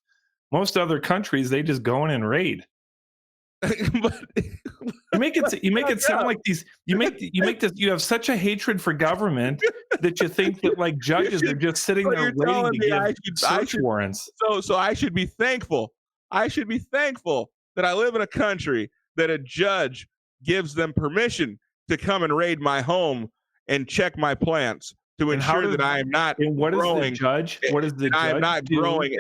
Most other countries, they just go in and raid. but You make it sound like these. You make this. You have such a hatred for government that you think that like judges are just sitting so there you're waiting telling to me give I search should warrants. so I should be thankful. I should be thankful that I live in a country that a judge gives them permission to come and raid my home and check my plants to And how ensure does that I am not and what does the growing judge? What does the I am judge not do? growing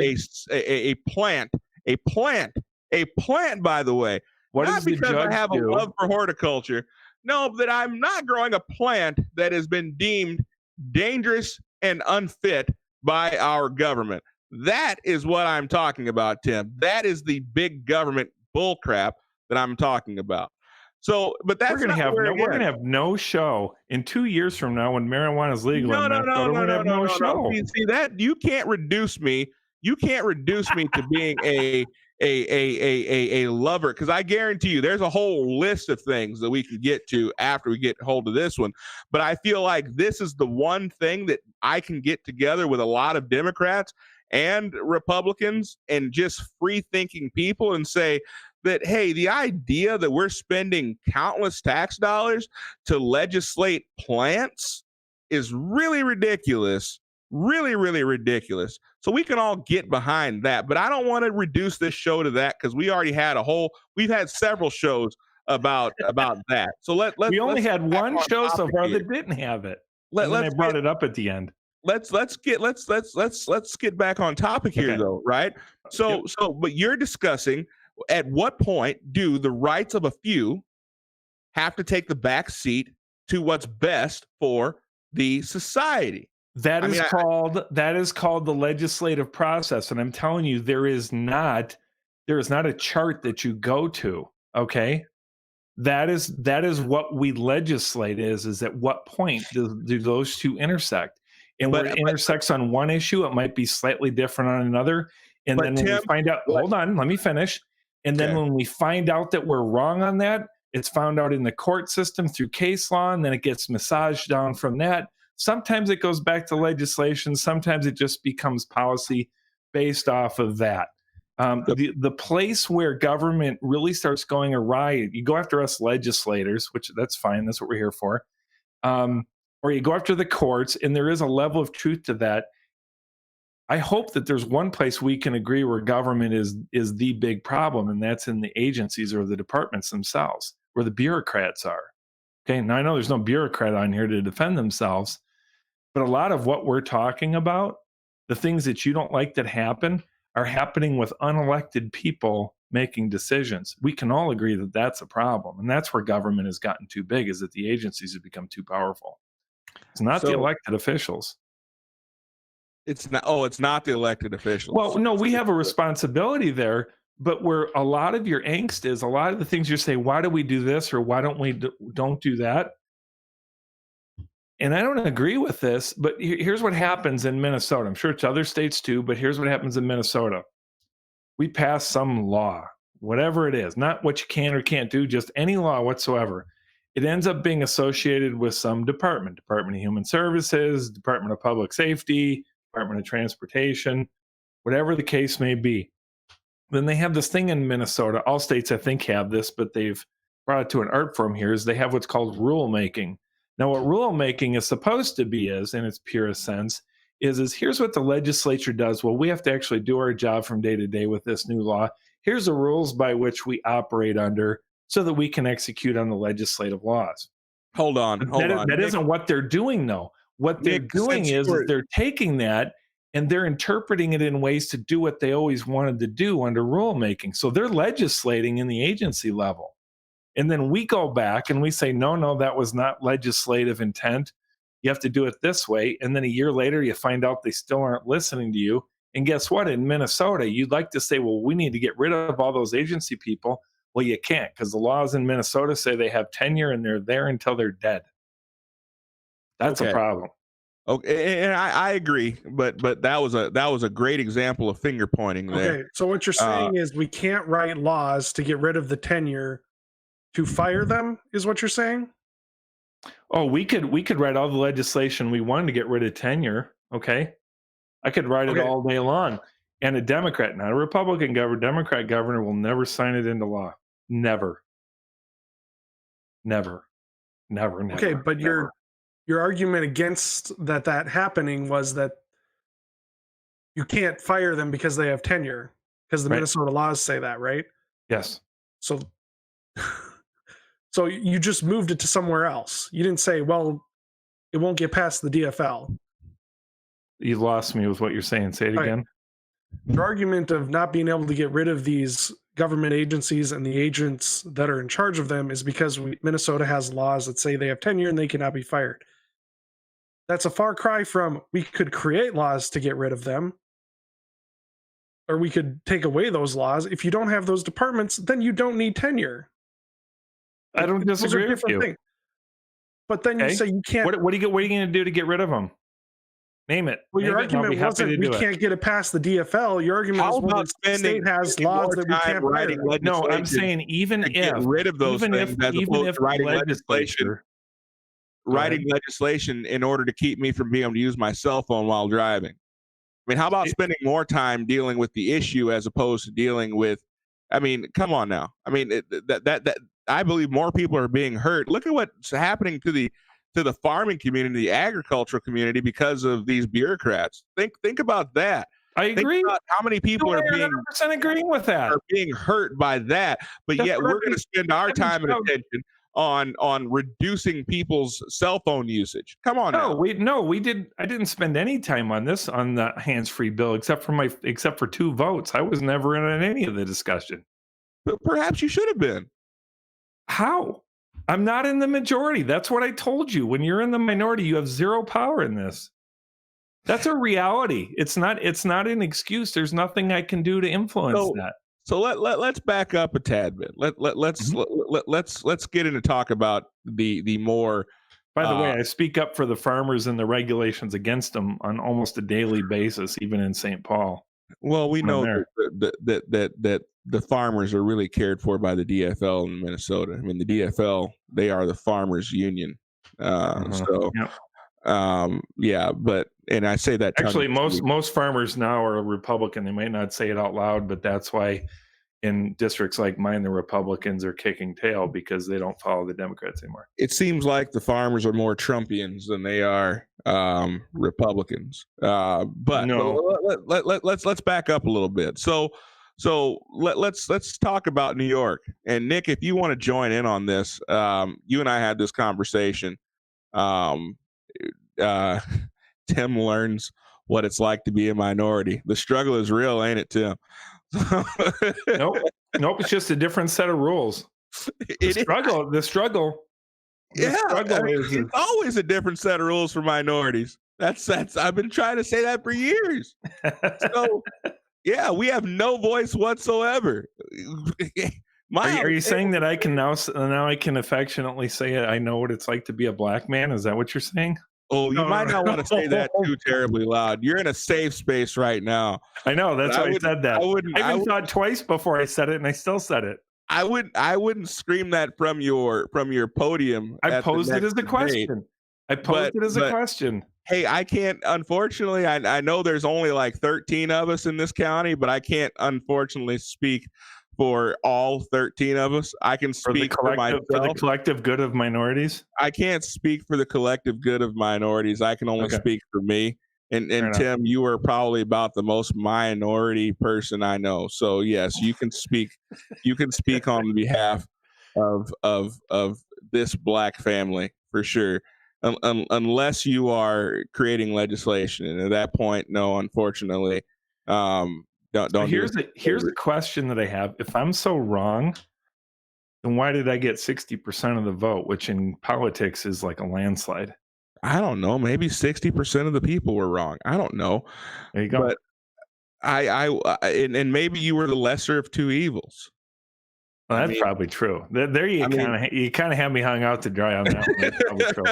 a plant, a plant, a plant, by the way. What Not does the because I judge have a do? love for horticulture. No, that I'm not growing a plant that has been deemed dangerous and unfit by our government. That is what I'm talking about, Tim. That is the big government bullcrap that I'm talking about. So, but that's We're not where it gonna ends. have no show in 2 years from now when marijuana is legal No, in no, no, Minnesota. no, We're gonna no, have no, no no, no. show. See that you can't reduce me. You can't reduce me to being a lover, because I guarantee you there's a whole list of things that we could get to after we get hold of this one. But I feel like this is the one thing that I can get together with a lot of Democrats and Republicans and just free thinking people and say that, hey, the idea that we're spending countless tax dollars to legislate plants is really ridiculous. Really, really ridiculous. So we can all get behind that. But I don't want to reduce this show to that, because we've had several shows about that. So We only let's had get back one on show so topic far here. that didn't have it. Let, And then I let's brought get it up at the end. let's get back on topic here, Okay. though, right? So Yep. but you're discussing at what point do the rights of a few have to take the back seat to what's best for the society? That I is mean, called the legislative process, and I'm telling you, there is not a chart that you go to. Okay, that is what we legislate is at what point do those two intersect, and where it intersects on one issue, it might be slightly different on another, and then when we find out, hold on, let me finish, and then when we find out that we're wrong on that, it's found out in the court system through case law, and then it gets massaged down from that. Sometimes it goes back to legislation. Sometimes it just becomes policy based off of that. The place where government really starts going awry, you go after us legislators, which that's fine. That's what we're here for. Or you go after the courts, and there is a level of truth to that. I hope that there's one place we can agree where government is the big problem, and that's in the agencies or the departments themselves, where the bureaucrats are. Okay, now I know there's no bureaucrat on here to defend themselves, but a lot of what we're talking about, the things that you don't like that happen, are happening with unelected people making decisions. We can all agree that that's a problem, and that's where government has gotten too big, is that the agencies have become too powerful. It's not the elected officials. It's not the elected officials. Well, no, we have a responsibility there, but where a lot of your angst is, a lot of the things you say, why do we do this or why don't we don't do that? And I don't agree with this, but here's what happens in Minnesota. I'm sure it's other states too, but here's what happens in Minnesota. We pass some law, whatever it is, not what you can or can't do, just any law whatsoever. It ends up being associated with some Department of Human Services, Department of Public Safety, Department of Transportation, whatever the case may be. Then they have this thing in Minnesota. All states, I think, have this, but they've brought it to an art form here, is they have what's called rulemaking. Now, what rulemaking is supposed to be is, in its purest sense, is here's what the legislature does. Well, we have to actually do our job from day to day with this new law. Here's the rules by which we operate under so that we can execute on the legislative laws. Hold on. That isn't what they're doing, though. What they're doing is they're taking that and they're interpreting it in ways to do what they always wanted to do under rulemaking. So they're legislating in the agency level. And then we go back and we say, no, that was not legislative intent. You have to do it this way. And then a year later, you find out they still aren't listening to you. And guess what? In Minnesota, you'd like to say, well, we need to get rid of all those agency people. Well, you can't, because the laws in Minnesota say they have tenure and they're there until they're dead. That's a problem. Okay, and I agree, but that was a great example of finger pointing there. Okay, so what you're saying is we can't write laws to get rid of the tenure to fire them, is what you're saying? Oh, we could write all the legislation we wanted to get rid of tenure. Okay, I could write it all day long. And a Democrat, not a Republican governor, Democrat governor will never sign it into law. Never. Okay, but never. Your argument against that happening was that you can't fire them because they have tenure, because the Minnesota laws say that, right? Yes. So you just moved it to somewhere else. You didn't say, well, it won't get past the DFL. You lost me with what you're saying. Say it again. Your argument of not being able to get rid of these government agencies and the agents that are in charge of them is because Minnesota has laws that say they have tenure and they cannot be fired. That's a far cry from we could create laws to get rid of them, or we could take away those laws. If you don't have those departments, then you don't need tenure. I don't disagree with you. Things. But then you say you can't. What are you going to do to get rid of them? Name it. Well, your argument wasn't we can't get it past the DFL. Your argument is the state has laws that we can't write. No, I'm saying even if get rid of those things, as opposed to writing legislation in order to keep me from being able to use my cell phone while driving. I mean, how about spending more time dealing with the issue as opposed to dealing with? I mean, come on now. I mean, that I believe more people are being hurt. Look at what's happening to the farming community, the agricultural community, because of these bureaucrats. Think about that. I agree. Think about how many people are being 100% agreeing with that. Are being hurt by that, but yet we're going to spend our time and attention on reducing people's cell phone usage. Come on now. We did. I didn't spend any time on this on the hands-free bill except for 2 votes. I was never in on any of the discussion. But perhaps you should have been. How? I'm not in the majority. That's what I told you. When you're in the minority, you have zero power in this. That's a reality. It's not an excuse. There's nothing I can do to influence that. So let's back up a tad bit. Let's get into talk about the more. By the way, I speak up for the farmers and the regulations against them on almost a daily basis, even in St. Paul. Well, we know that the farmers are really cared for by the DFL in Minnesota. I mean, the DFL, they are the farmers union. But and I say that actually most farmers now are Republican. They might not say it out loud, but that's why in districts like mine, the Republicans are kicking tail because they don't follow the Democrats anymore. It seems like the farmers are more Trumpians than they are Republicans. But no. Let's back up a little bit. So let's talk about New York. And Nick, if you want to join in on this, you and I had this conversation. Tim learns what it's like to be a minority. The struggle is real, ain't it, Tim? Nope. It's just a different set of rules. The struggle. It's always a different set of rules for minorities. That's. I've been trying to say that for years. So, yeah, we have no voice whatsoever. Are you saying that I can now I can affectionately say it? I know what it's like to be a black man. Is that what you're saying? Oh, you might not want to say that too terribly loud. You're in a safe space right now. I know. That's why I said that. I even thought twice before I said it, and I still said it. I wouldn't scream that from your podium. I posed it as a question. Hey, I can't. Unfortunately, I know there's only like 13 of us in this county, but I can't unfortunately speak for all 13 of us. I can speak for the collective good of minorities. I can't speak for the collective good of minorities. I can only speak for me. And Tim, you are probably about the most minority person I know. So yes, you can speak. You can speak on behalf of this black family for sure. Unless you are creating legislation, and at that point, no, unfortunately, don't. Here's a question that I have. If I'm so wrong, then why did I get 60% of the vote, which in politics is like a landslide? I don't know. Maybe 60% of the people were wrong. I don't know. There you go. But and maybe you were the lesser of two evils. Well, that's probably true. There you kind of have me hung out to dry on that one. That's true.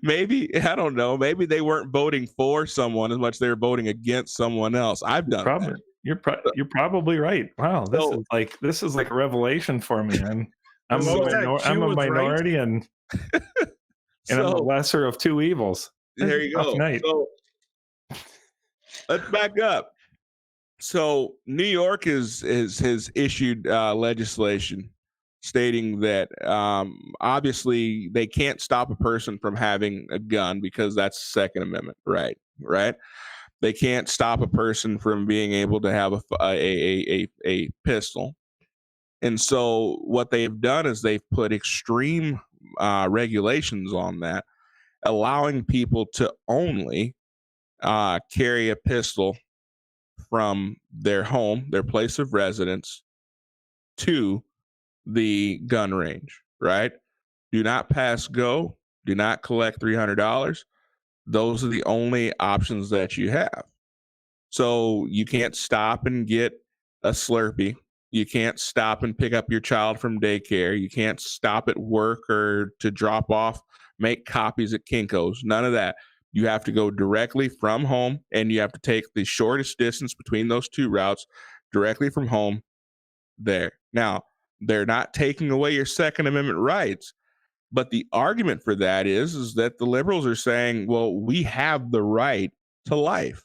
Maybe, I don't know. Maybe they weren't voting for someone as much as they were voting against someone else. I've done that. You're probably right. Wow, this is like a revelation for me. I'm a minority and I'm the lesser of two evils. There you go. So let's back up. So New York has issued legislation stating that obviously they can't stop a person from having a gun because that's Second Amendment right? They can't stop a person from being able to have a pistol. And so what they've done is they've put extreme regulations on that, allowing people to only carry a pistol from their home, their place of residence, to the gun range, right? Do not pass go. Do not collect $300. Those are the only options that you have. So you can't stop and get a Slurpee. You can't stop and pick up your child from daycare. You can't stop at work or to drop off, make copies at Kinko's. None of that. You have to go directly from home, and you have to take the shortest distance between those two routes directly from home there. Now, they're not taking away your Second Amendment rights, but the argument for that is that the liberals are saying, well, we have the right to life.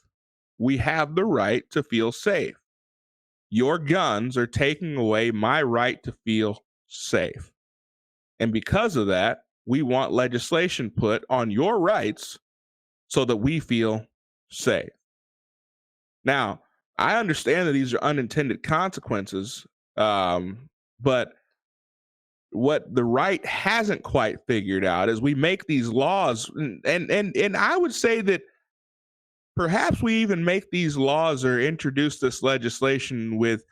We have the right to feel safe. Your guns are taking away my right to feel safe. And because of that, we want legislation put on your rights so that we feel safe. Now, I understand that these are unintended consequences, but what the right hasn't quite figured out is we make these laws, and I would say that perhaps we even make these laws or introduce this legislation with,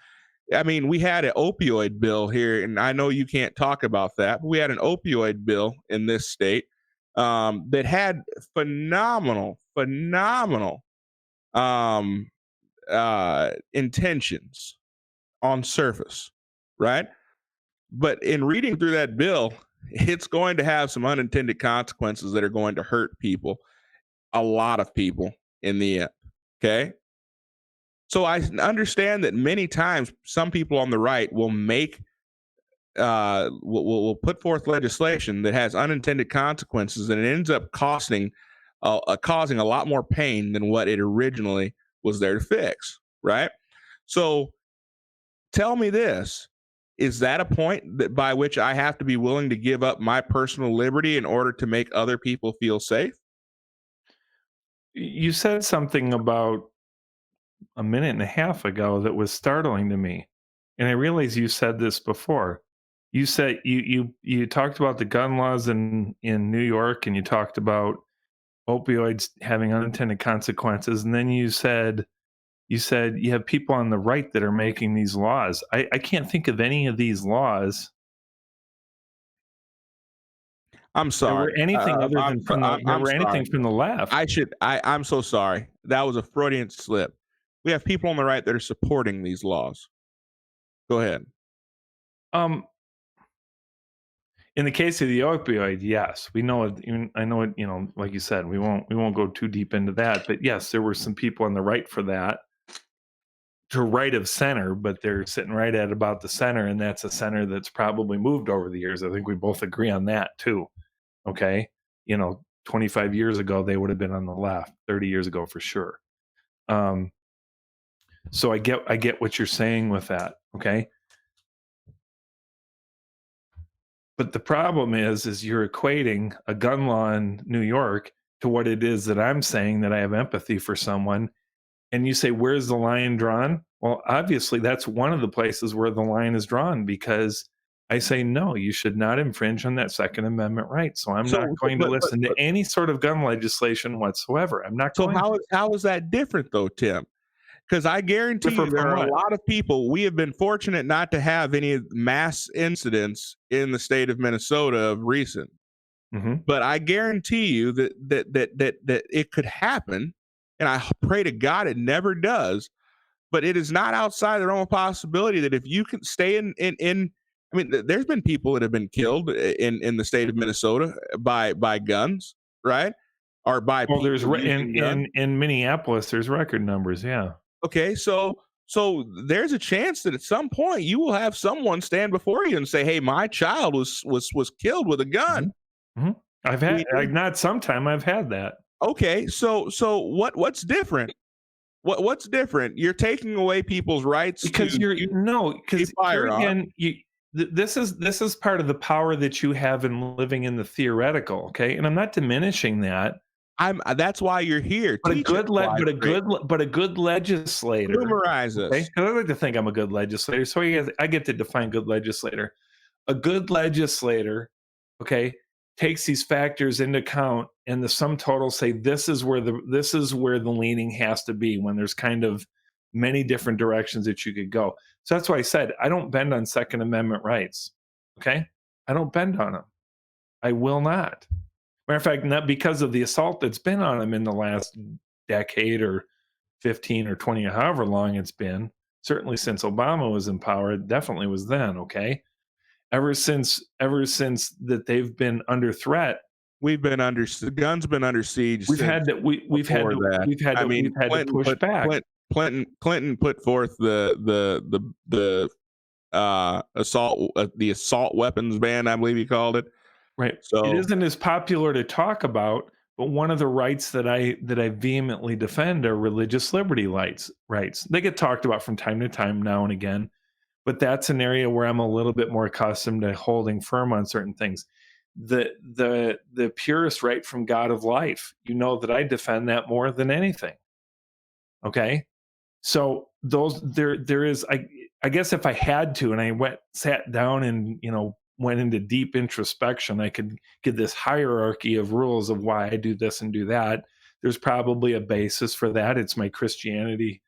I mean, we had an opioid bill here, and I know you can't talk about that, but we had an opioid bill in this state that had phenomenal intentions on surface, right? But in reading through that bill, it's going to have some unintended consequences that are going to hurt people, a lot of people in the end. Okay. So I understand that many times some people on the right will make will put forth legislation that has unintended consequences, and it ends up causing a lot more pain than what it originally was there to fix, right? So tell me this, is that a point that by which I have to be willing to give up my personal liberty in order to make other people feel safe? You said something about a minute and a half ago that was startling to me. And I realize you said this before. You said you talked about the gun laws in New York, and you talked about opioids having unintended consequences, and then you said you have people on the right that are making these laws. I can't think of any of these laws. I'm sorry. There were anything other than from the left. I'm so sorry. That was a Freudian slip. We have people on the right that are supporting these laws. Go ahead. In the case of the opioid, yes, we know it. I know it. Like you said, we won't go too deep into that. But yes, there were some people on the right for that, to right of center, but they're sitting right at about the center, and that's a center that's probably moved over the years. I think we both agree on that too. Okay, 25 years ago they would have been on the left. 30 years ago for sure. So I get what you're saying with that. Okay. But the problem is you're equating a gun law in New York to what it is that I'm saying, that I have empathy for someone. And you say, where's the line drawn? Well, obviously, that's one of the places where the line is drawn, because I say, no, you should not infringe on that Second Amendment right. So I'm not going to listen to any sort of gun legislation whatsoever. I'm not going to. How is that different, though, Tim? Because I guarantee you there are a lot of people. We have been fortunate not to have any mass incidents in the state of Minnesota of recent. Mm-hmm. But I guarantee you that it could happen, and I pray to God it never does. But it is not outside the realm of possibility that if you can stay in I mean, there's been people that have been killed in the state of Minnesota by guns, right? Or by well, there's in Minneapolis, there's record numbers, yeah. Okay, so there's a chance that at some point you will have someone stand before you and say, "Hey, my child was killed with a gun." Mm-hmm. I've had not sometime I've had that. Okay, so what's different? What's different? You're taking away people's rights because this is part of the power that you have in living in the theoretical. Okay, and I'm not diminishing that. That's why you're here. But a good legislator. Rumorize us. Okay? I like to think I'm a good legislator, so I get to define good legislator. A good legislator, okay, takes these factors into account, and the sum total say this is where the leaning has to be when there's kind of many different directions that you could go. So that's why I said I don't bend on Second Amendment rights. Okay, I don't bend on them. I will not. Matter of fact, not because of the assault that's been on them in the last decade or 15 or 20 or however long it's been. Certainly since Obama was in power, it definitely was then, okay? Ever since that they've been under threat, the gun's been under siege. We've had to push back. Clinton put forth the assault weapons ban, I believe he called it. Right. So it isn't as popular to talk about, but one of the rights that I vehemently defend are religious liberty rights. They get talked about from time to time now and again, but that's an area where I'm a little bit more accustomed to holding firm on certain things. The purest right from God of life, you know that I defend that more than anything. Okay? So there is I guess if I had to and I sat down and, went into deep introspection, I could get this hierarchy of rules of why I do this and do that. There's probably a basis for that. It's my Christianity,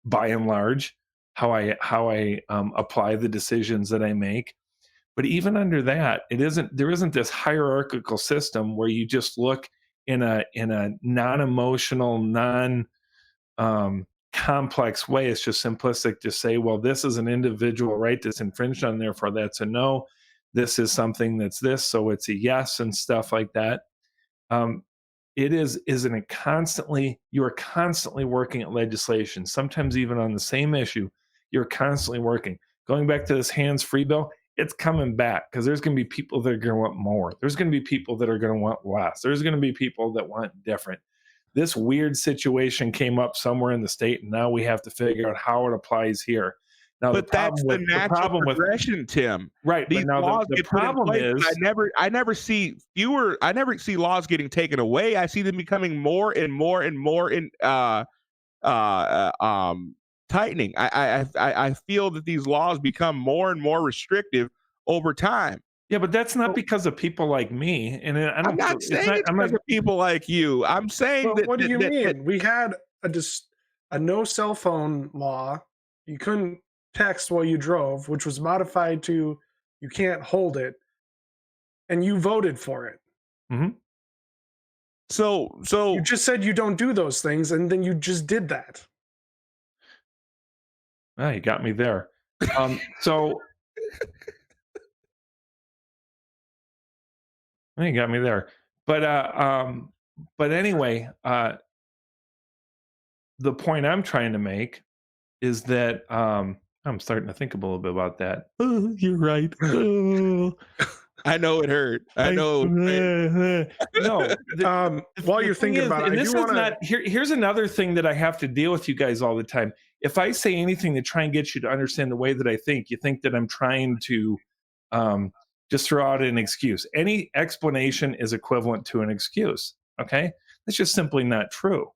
by and large, how I apply the decisions that I make. But even under that, there isn't this hierarchical system where you just look in a non-emotional, complex way. It's just simplistic to say, well, this is an individual right that's infringed on, therefore that's a no. This is something that's this, so it's a yes, and stuff like that. Isn't it constantly, you are constantly working at legislation, sometimes even on the same issue, you're constantly working. Going back to this hands-free bill, it's coming back because there's going to be people that are going to want more. There's going to be people that are going to want less. There's going to be people that want different. This weird situation came up somewhere in the state, and now we have to figure out how it applies here. Now, but that's the natural progression, Tim. Right. These laws the problem is I never see laws getting taken away. I see them becoming more and more and more tightening. I feel that these laws become more and more restrictive over time. Yeah, but that's not because of people like me. And I'm not saying it's because of people like you. I'm saying that. What do you mean? We had a no cell phone law. You couldn't text while you drove, which was modified to you can't hold it, and you voted for it. Mm-hmm. So you just said you don't do those things, and then you just did that. You got me there. You got me there. But anyway, the point I'm trying to make is that I'm starting to think a little bit about that. Oh, you're right. Oh. I know it hurt. I know. No. While you're thinking about it, here's another thing that I have to deal with you guys all the time. if I say anything to try and get you to understand the way that I think, you think that I'm trying to just throw out an excuse. Any explanation is equivalent to an excuse. Okay. That's just simply not true.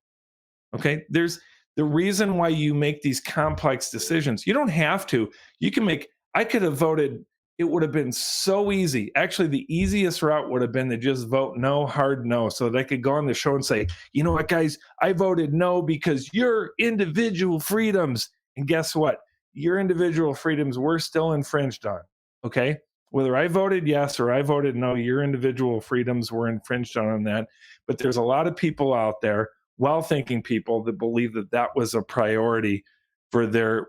Okay. There's the reason why you make these complex decisions. You don't have to. You can make, I could have voted, it would have been so easy. Actually, the easiest route would have been to just vote no, hard no, so that I could go on the show and say, you know what, guys, I voted no because your individual freedoms. And guess what? Your individual freedoms were still infringed on. Okay. Whether I voted yes or I voted no, your individual freedoms were infringed on that. But there's a lot of people out there, well-thinking people, that believe that that was a priority for their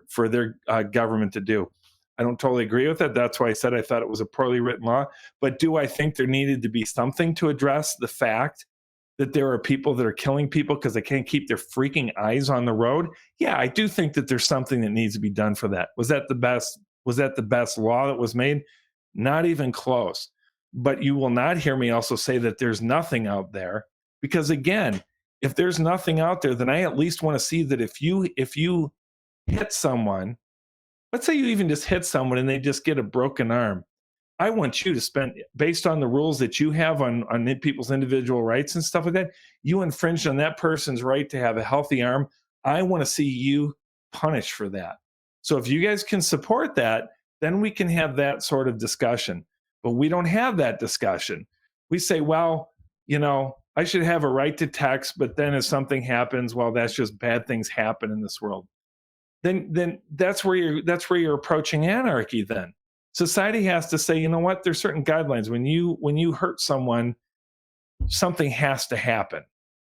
government to do. I don't totally agree with it. That's why I said I thought it was a poorly written law. But do I think there needed to be something to address the fact that there are people that are killing people because they can't keep their freaking eyes on the road? Yeah, I do think that there's something that needs to be done for that. Was that the best? Was that the best law that was made? Not even close. But you will not hear me also say that there's nothing out there, because again, if there's nothing out there, then I at least want to see that if you hit someone, let's say you even just hit someone and they just get a broken arm, I want you to spend, based on the rules that you have on people's individual rights and stuff like that, you infringed on that person's right to have a healthy arm. I want to see you punished for that. So if you guys can support that, then we can have that sort of discussion. But we don't have that discussion. We say, well, you know, I should have a right to text, but then if something happens, well, that's just bad things happen in this world. Then that's where you're approaching anarchy. Then society has to say, you know what, there's certain guidelines. When you hurt someone, something has to happen.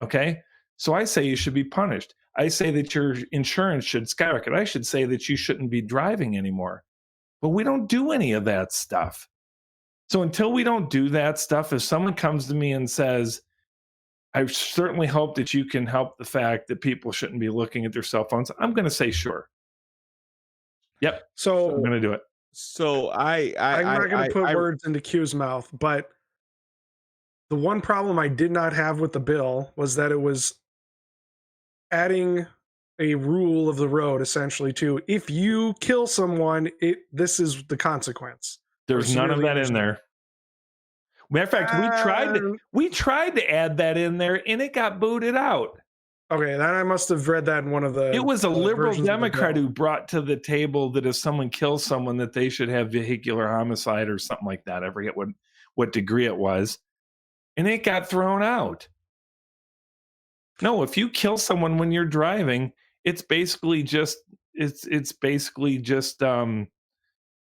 Okay. So I say you should be punished. I say that your insurance should skyrocket. I should say that you shouldn't be driving anymore. But we don't do any of that stuff. So until we don't do that stuff, if someone comes to me and says, I certainly hope that you can help the fact that people shouldn't be looking at their cell phones, I'm going to say, sure. Yep. So I'm going to do it. So I'm not going to put words into Q's mouth, but the one problem I did not have with the bill was that it was adding a rule of the road, essentially, to if you kill someone, this is the consequence. There's none of that in there. Matter of fact, we tried to add that in there, and it got booted out. Okay, then I must have read that in one of the. It was a liberal Democrat who brought to the table that if someone kills someone, that they should have vehicular homicide or something like that. I forget what degree it was, and it got thrown out. No, if you kill someone when you're driving, it's basically just well,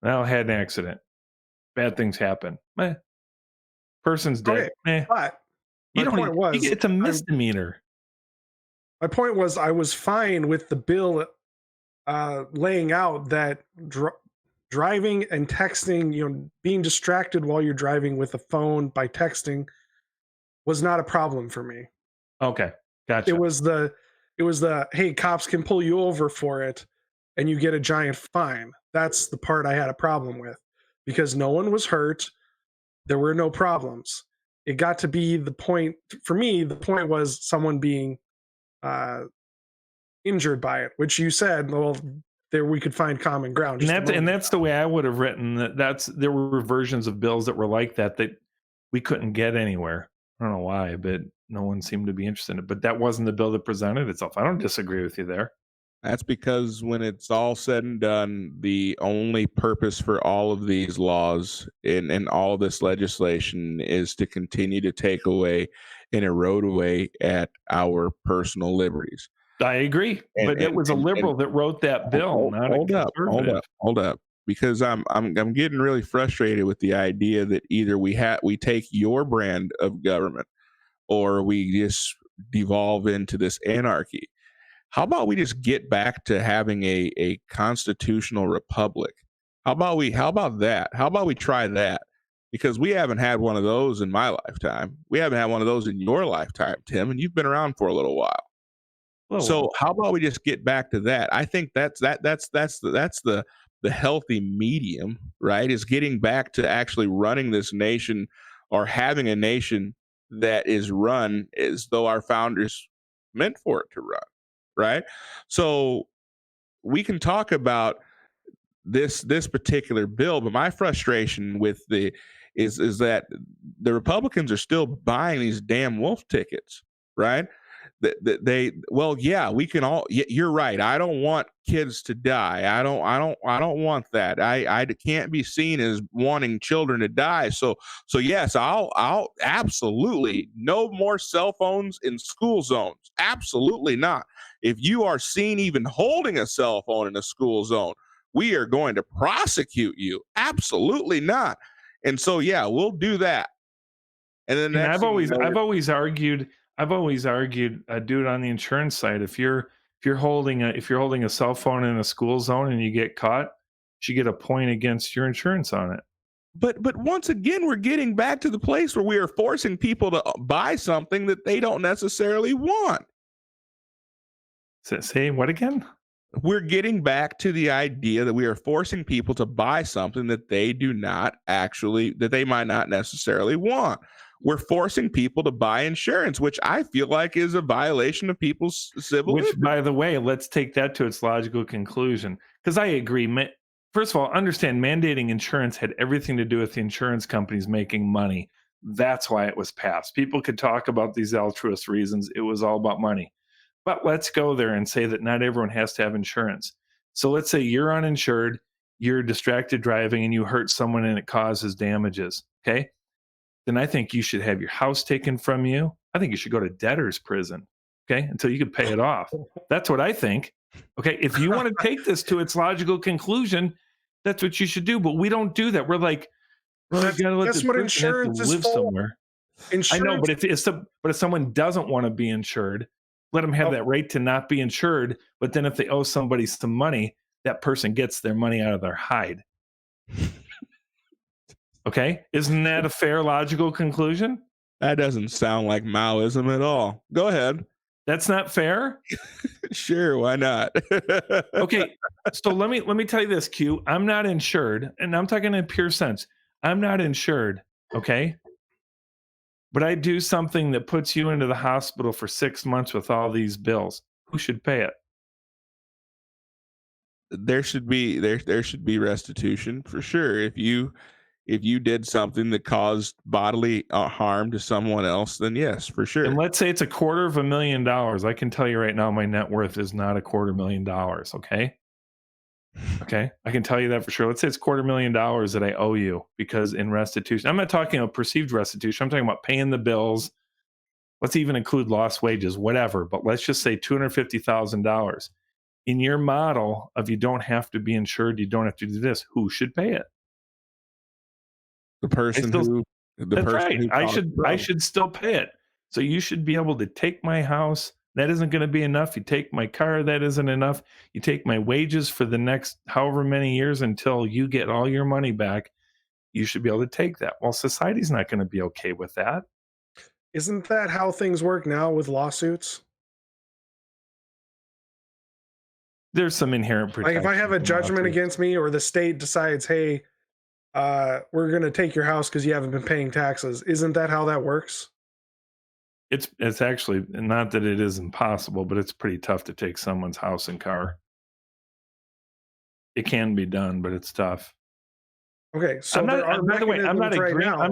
I had an accident. Bad things happen. Person's dead. Okay, but it's a misdemeanor. My point was, I was fine with the bill laying out that driving and texting, being distracted while you're driving with a phone by texting was not a problem for me. Okay, gotcha. It was the hey, cops can pull you over for it and you get a giant fine. That's the part I had a problem with, because no one was hurt. There were no problems. It got to be the point, for me, the point was someone being injured by it, which you said, well, there we could find common ground. And that's the way I would have written that. There were versions of bills that were like that we couldn't get anywhere. I don't know why, but no one seemed to be interested in it. But that wasn't the bill that presented itself. I don't disagree with you there. That's because when it's all said and done, the only purpose for all of these laws and all of this legislation is to continue to take away and erode away at our personal liberties. I agree, but it was a liberal that wrote that bill, not a conservative. Hold up, because I'm getting really frustrated with the idea that either we take your brand of government or we just devolve into this anarchy. How about we just get back to having a constitutional republic? How about that? How about we try that? Because we haven't had one of those in my lifetime. We haven't had one of those in your lifetime, Tim, and you've been around for a little while. So how about we just get back to that? I think that's the healthy medium, right? Is getting back to actually running this nation, or having a nation that is run as though our founders meant for it to run. Right. So we can talk about this particular bill, but my frustration with the is that the Republicans are still buying these damn wolf tickets, right? They well, yeah, we can all. You're right. I don't want kids to die. I don't want that. I can't be seen as wanting children to die. So yes, I'll absolutely no more cell phones in school zones. Absolutely not. If you are seen even holding a cell phone in a school zone, we are going to prosecute you. Absolutely not. And so, yeah, we'll do that. And then I've always argued, do it on the insurance side. If you're holding a cell phone in a school zone and you get caught, you should get a point against your insurance on it. But once again, we're getting back to the place where we are forcing people to buy something that they don't necessarily want. Say what again? We're getting back to the idea that we are forcing people to buy something that they might not necessarily want. We're forcing people to buy insurance, which I feel like is a violation of people's civil liberties. Which, by the way, let's take that to its logical conclusion. Because I agree. First of all, understand mandating insurance had everything to do with the insurance companies making money. That's why it was passed. People could talk about these altruist reasons. It was all about money. But let's go there and say that not everyone has to have insurance. So let's say you're uninsured, you're distracted driving, and you hurt someone and it causes damages. Okay. Then I think you should have your house taken from you. I think you should go to debtor's prison. Okay. Until you can pay it off. That's what I think. Okay. If you want to take this to its logical conclusion, that's what you should do. But we don't do that. We're like, well, you gotta let that's what insurance is for. Somewhere. Insurance. I know, but if someone doesn't want to be insured, let them have that right to not be insured. But then if they owe somebody some money, that person gets their money out of their hide. Okay. Isn't that a fair, logical conclusion? That doesn't sound like Maoism at all. Go ahead. That's not fair? Sure, why not? Okay. So let me tell you this, Q. I'm not insured, and I'm talking in pure sense. I'm not insured. Okay. But I do something that puts you into the hospital for 6 months with all these bills. Who should pay it? There should be restitution for sure. If you did something that caused bodily harm to someone else, then yes, for sure. And let's say it's $250,000. I can tell you right now, my net worth is not $250,000. Okay. Okay. I can tell you that for sure. Let's say it's $250,000 that I owe you because in restitution, I'm not talking about perceived restitution. I'm talking about paying the bills. Let's even include lost wages, whatever. But let's just say $250,000. In your model of you don't have to be insured, you don't have to do this, who should pay it? The person who. That's right. I should still pay it. So you should be able to take my house. That isn't going to be enough. You take my car. That isn't enough. You take my wages for the next however many years until you get all your money back. You should be able to take that. Well, society's not going to be okay with that. Isn't that how things work now with lawsuits? There's some inherent protection. Like if I have a judgment against me or the state decides, hey, we're going to take your house because you haven't been paying taxes. Isn't that how that works? It's actually not that it is impossible, but it's pretty tough to take someone's house and car. It can be done, but it's tough. Okay, so by the way, I'm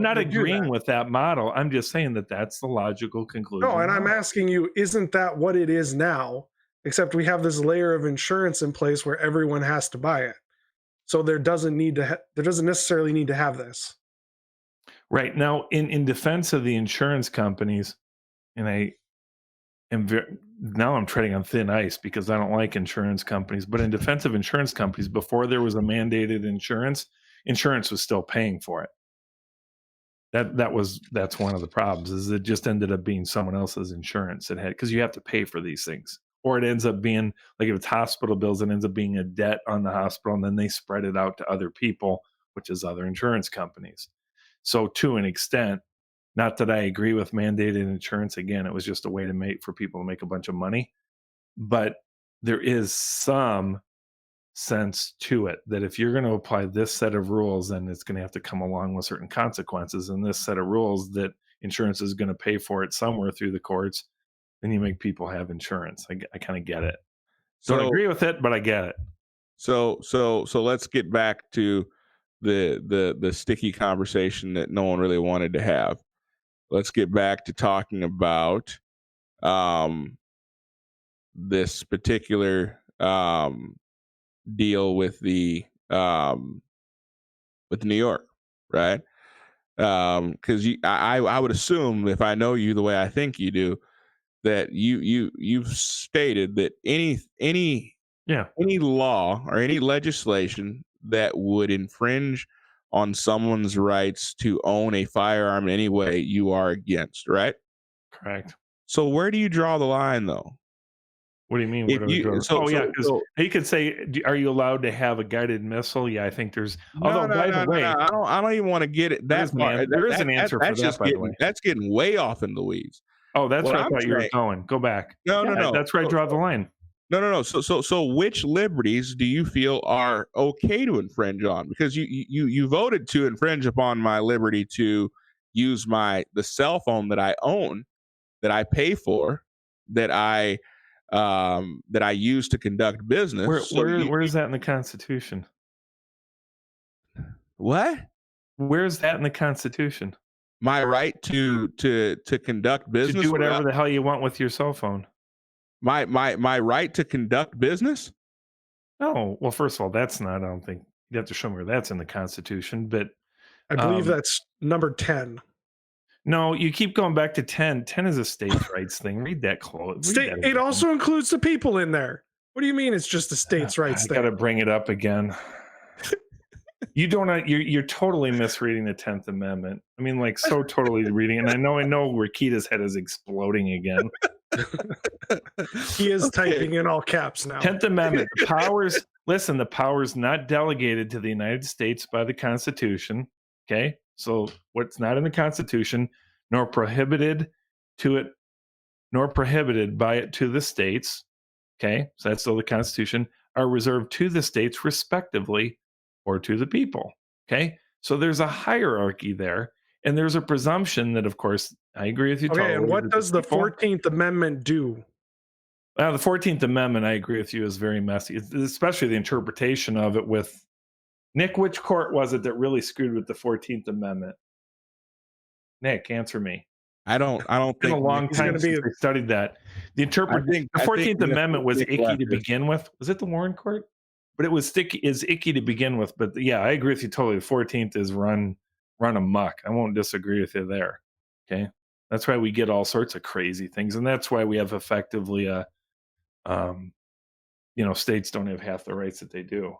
not agreeing with that model. I'm just saying that that's the logical conclusion. No, and I'm asking you, isn't that what it is now? Except we have this layer of insurance in place where everyone has to buy it. So there doesn't necessarily need to have this. Right. Now, in defense of the insurance companies, and now I'm treading on thin ice because I don't like insurance companies, but in defense of insurance companies, before there was a mandated insurance was still paying for it. That's one of the problems, is it just ended up being someone else's insurance. It had, because you have to pay for these things. Or it ends up being, like if it's hospital bills, it ends up being a debt on the hospital, and then they spread it out to other people, which is other insurance companies. So to an extent, not that I agree with mandated insurance. Again, it was just a way for people to make a bunch of money. But there is some sense to it that if you're going to apply this set of rules, then it's going to have to come along with certain consequences. And this set of rules that insurance is going to pay for it somewhere through the courts, then you make people have insurance. I kind of get it. Don't agree with it, but I get it. So let's get back to the sticky conversation that no one really wanted to have. Let's get back to talking about this particular deal with the with New York, right? Because I would assume, if I know you the way I think you do, that you've stated that any law or any legislation that would infringe on someone's rights to own a firearm in any way, you are against, right? Correct. So where do you draw the line, though? What do you mean? Where do we draw? Because you could say, are you allowed to have a guided missile? Yeah, I think there's. Although, by the way, I don't even want to get it that far. There is an answer for that, by the way. That's getting way off in the weeds. Oh, that's where I thought you were going. Go back. No. That's where I draw the line. No. So which liberties do you feel are okay to infringe on? Because you voted to infringe upon my liberty to use the cell phone that I own, that I pay for, that I use to conduct business. Where is that in the Constitution? What? Where is that in the Constitution? My right to conduct business, to do whatever the hell you want with your cell phone. My right to conduct business? Oh, well, first of all, that's not. I don't think you have to show me where that's in the Constitution, but I believe that's number 10. No, you keep going back to 10. 10 is a states' rights thing. Read that close. It also includes the people in there. What do you mean it's just a states' rights thing? I got to bring it up again. You don't. You're totally misreading the 10th Amendment. I mean, like, so totally reading. And I know Rakita's head is exploding again. He is typing in all caps now. 10th Amendment. The powers. Listen, the powers not delegated to the United States by the Constitution. Okay. So what's not in the Constitution, nor prohibited by it to the states, okay, so that's still the Constitution, are reserved to the states respectively or to the people, okay? So there's a hierarchy there, and there's a presumption that, of course, I agree with you totally. Okay, and what does the 14th Amendment do? The 14th Amendment, I agree with you, is very messy, especially the interpretation of it with Nick, which court was it that really screwed with the 14th Amendment? Nick, answer me. I don't think been a long time since I studied that. The 14th Amendment was icky to begin with. Was it the Warren Court? But it was icky to begin with. But yeah, I agree with you totally. The 14th is run amok. I won't disagree with you there. Okay, that's why we get all sorts of crazy things, and that's why we have effectively states don't have half the rights that they do.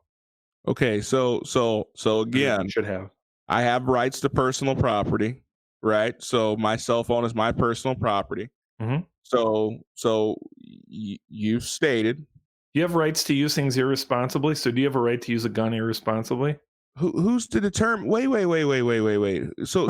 Okay, so again, should have. I have rights to personal property, right? So my cell phone is my personal property. Mm-hmm. So you've stated you have rights to use things irresponsibly. So do you have a right to use a gun irresponsibly? Who's to determine? Wait. So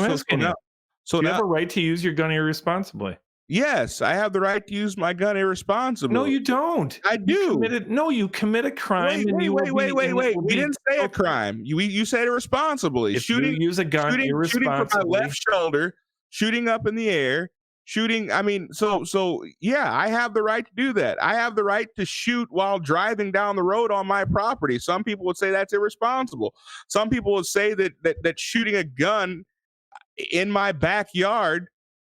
you have a right to use your gun irresponsibly. Yes, I have the right to use my gun irresponsibly. No, you don't. I do. You commit a crime. Wait. We didn't say a crime. You said irresponsibly. If you use a gun irresponsibly. Shooting from my left shoulder, shooting up in the air, shooting. I mean, so yeah, I have the right to do that. I have the right to shoot while driving down the road on my property. Some people would say that's irresponsible. Some people would say that shooting a gun in my backyard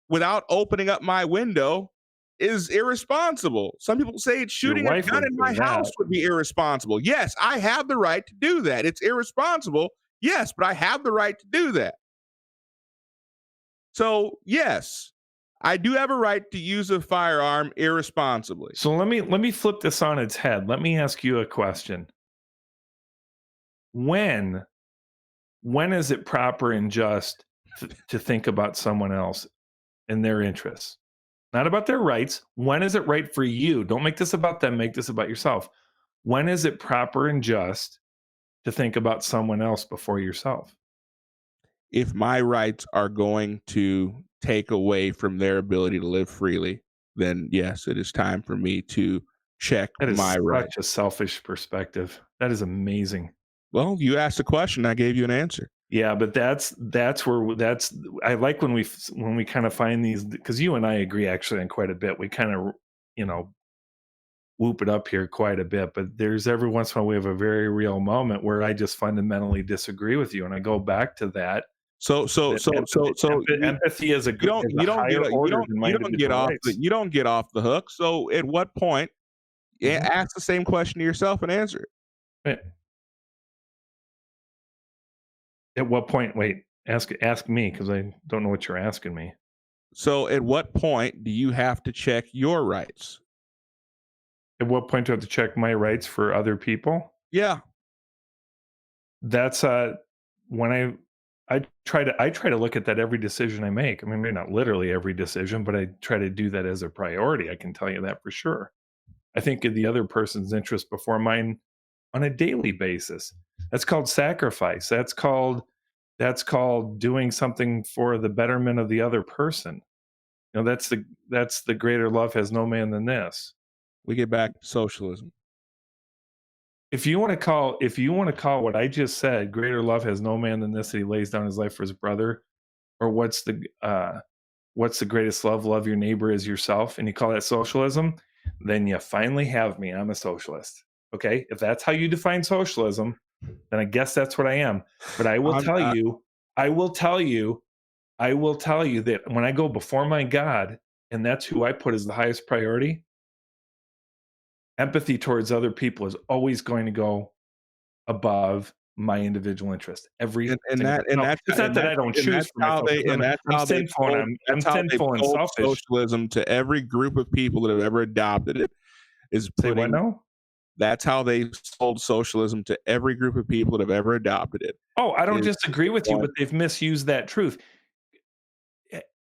without opening up my window is irresponsible. Some people say it's shooting a gun in my house would be irresponsible. Yes, I have the right to do that. It's irresponsible. Yes, but I have the right to do that. So, yes, I do have a right to use a firearm irresponsibly. So let me flip this on its head. Let me ask you a question. When is it proper and just to think about someone else and their interests, not about their rights? When is it right for you? Don't make this about them, make this about yourself. When is it proper and just to think about someone else before yourself? If my rights are going to take away from their ability to live freely, then yes, it is time for me to check my rights. Such a selfish perspective. That is amazing. Well, you asked a question, I gave you an answer. Yeah, but that's I like when we kind of find these, because you and I agree actually on quite a bit. We kind of whoop it up here quite a bit, but there's every once in a while we have a very real moment where I just fundamentally disagree with you, and I go back to that. Empathy is a higher order than my individual rights. You don't get off the hook. So at what point, ask the same question to yourself and answer it. Right. At what point? Wait, ask me, because I don't know what you're asking me. So at what point do you have to check your rights? At what point do I have to check my rights for other people? Yeah. That's when I try to look at that every decision I make. I mean, maybe not literally every decision, but I try to do that as a priority. I can tell you that for sure. I think of the other person's interest before mine on a daily basis. That's called sacrifice. That's called doing something for the betterment of the other person. You know, that's the greater love has no man than this. We get back to socialism. If you want to call what I just said, greater love has no man than this, that he lays down his life for his brother, or what's the greatest love? Love your neighbor as yourself, and you call that socialism, then you finally have me. I'm a socialist. Okay, if that's how you define socialism, then I guess that's what I am. But I will tell you that when I go before my God, and that's who I put as the highest priority, empathy towards other people is always going to go above my individual interest. It's not that I don't choose for myself. I'm sinful and selfish. Socialism to every group of people that have ever adopted it is putting. Say what now? That's how they sold socialism to every group of people that have ever adopted it. Oh, I don't disagree with you, but they've misused that truth.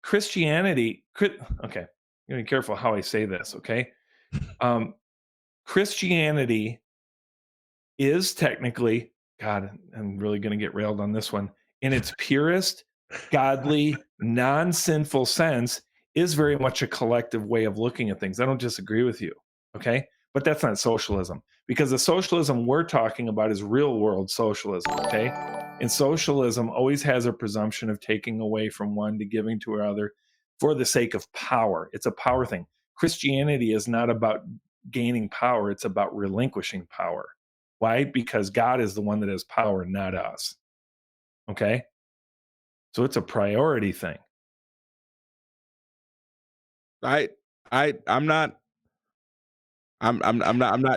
Christianity, okay, I'm going to be careful how I say this, okay? Christianity is technically, God, I'm really going to get railed on this one, in its purest, godly, non-sinful sense, is very much a collective way of looking at things. I don't disagree with you, okay? But that's not socialism, because the socialism we're talking about is real world socialism, okay? And socialism always has a presumption of taking away from one to giving to another for the sake of power. It's a power thing. Christianity is not about gaining power. It's about relinquishing power. Why? Because God is the one that has power, not us. Okay? So it's a priority thing. I'm not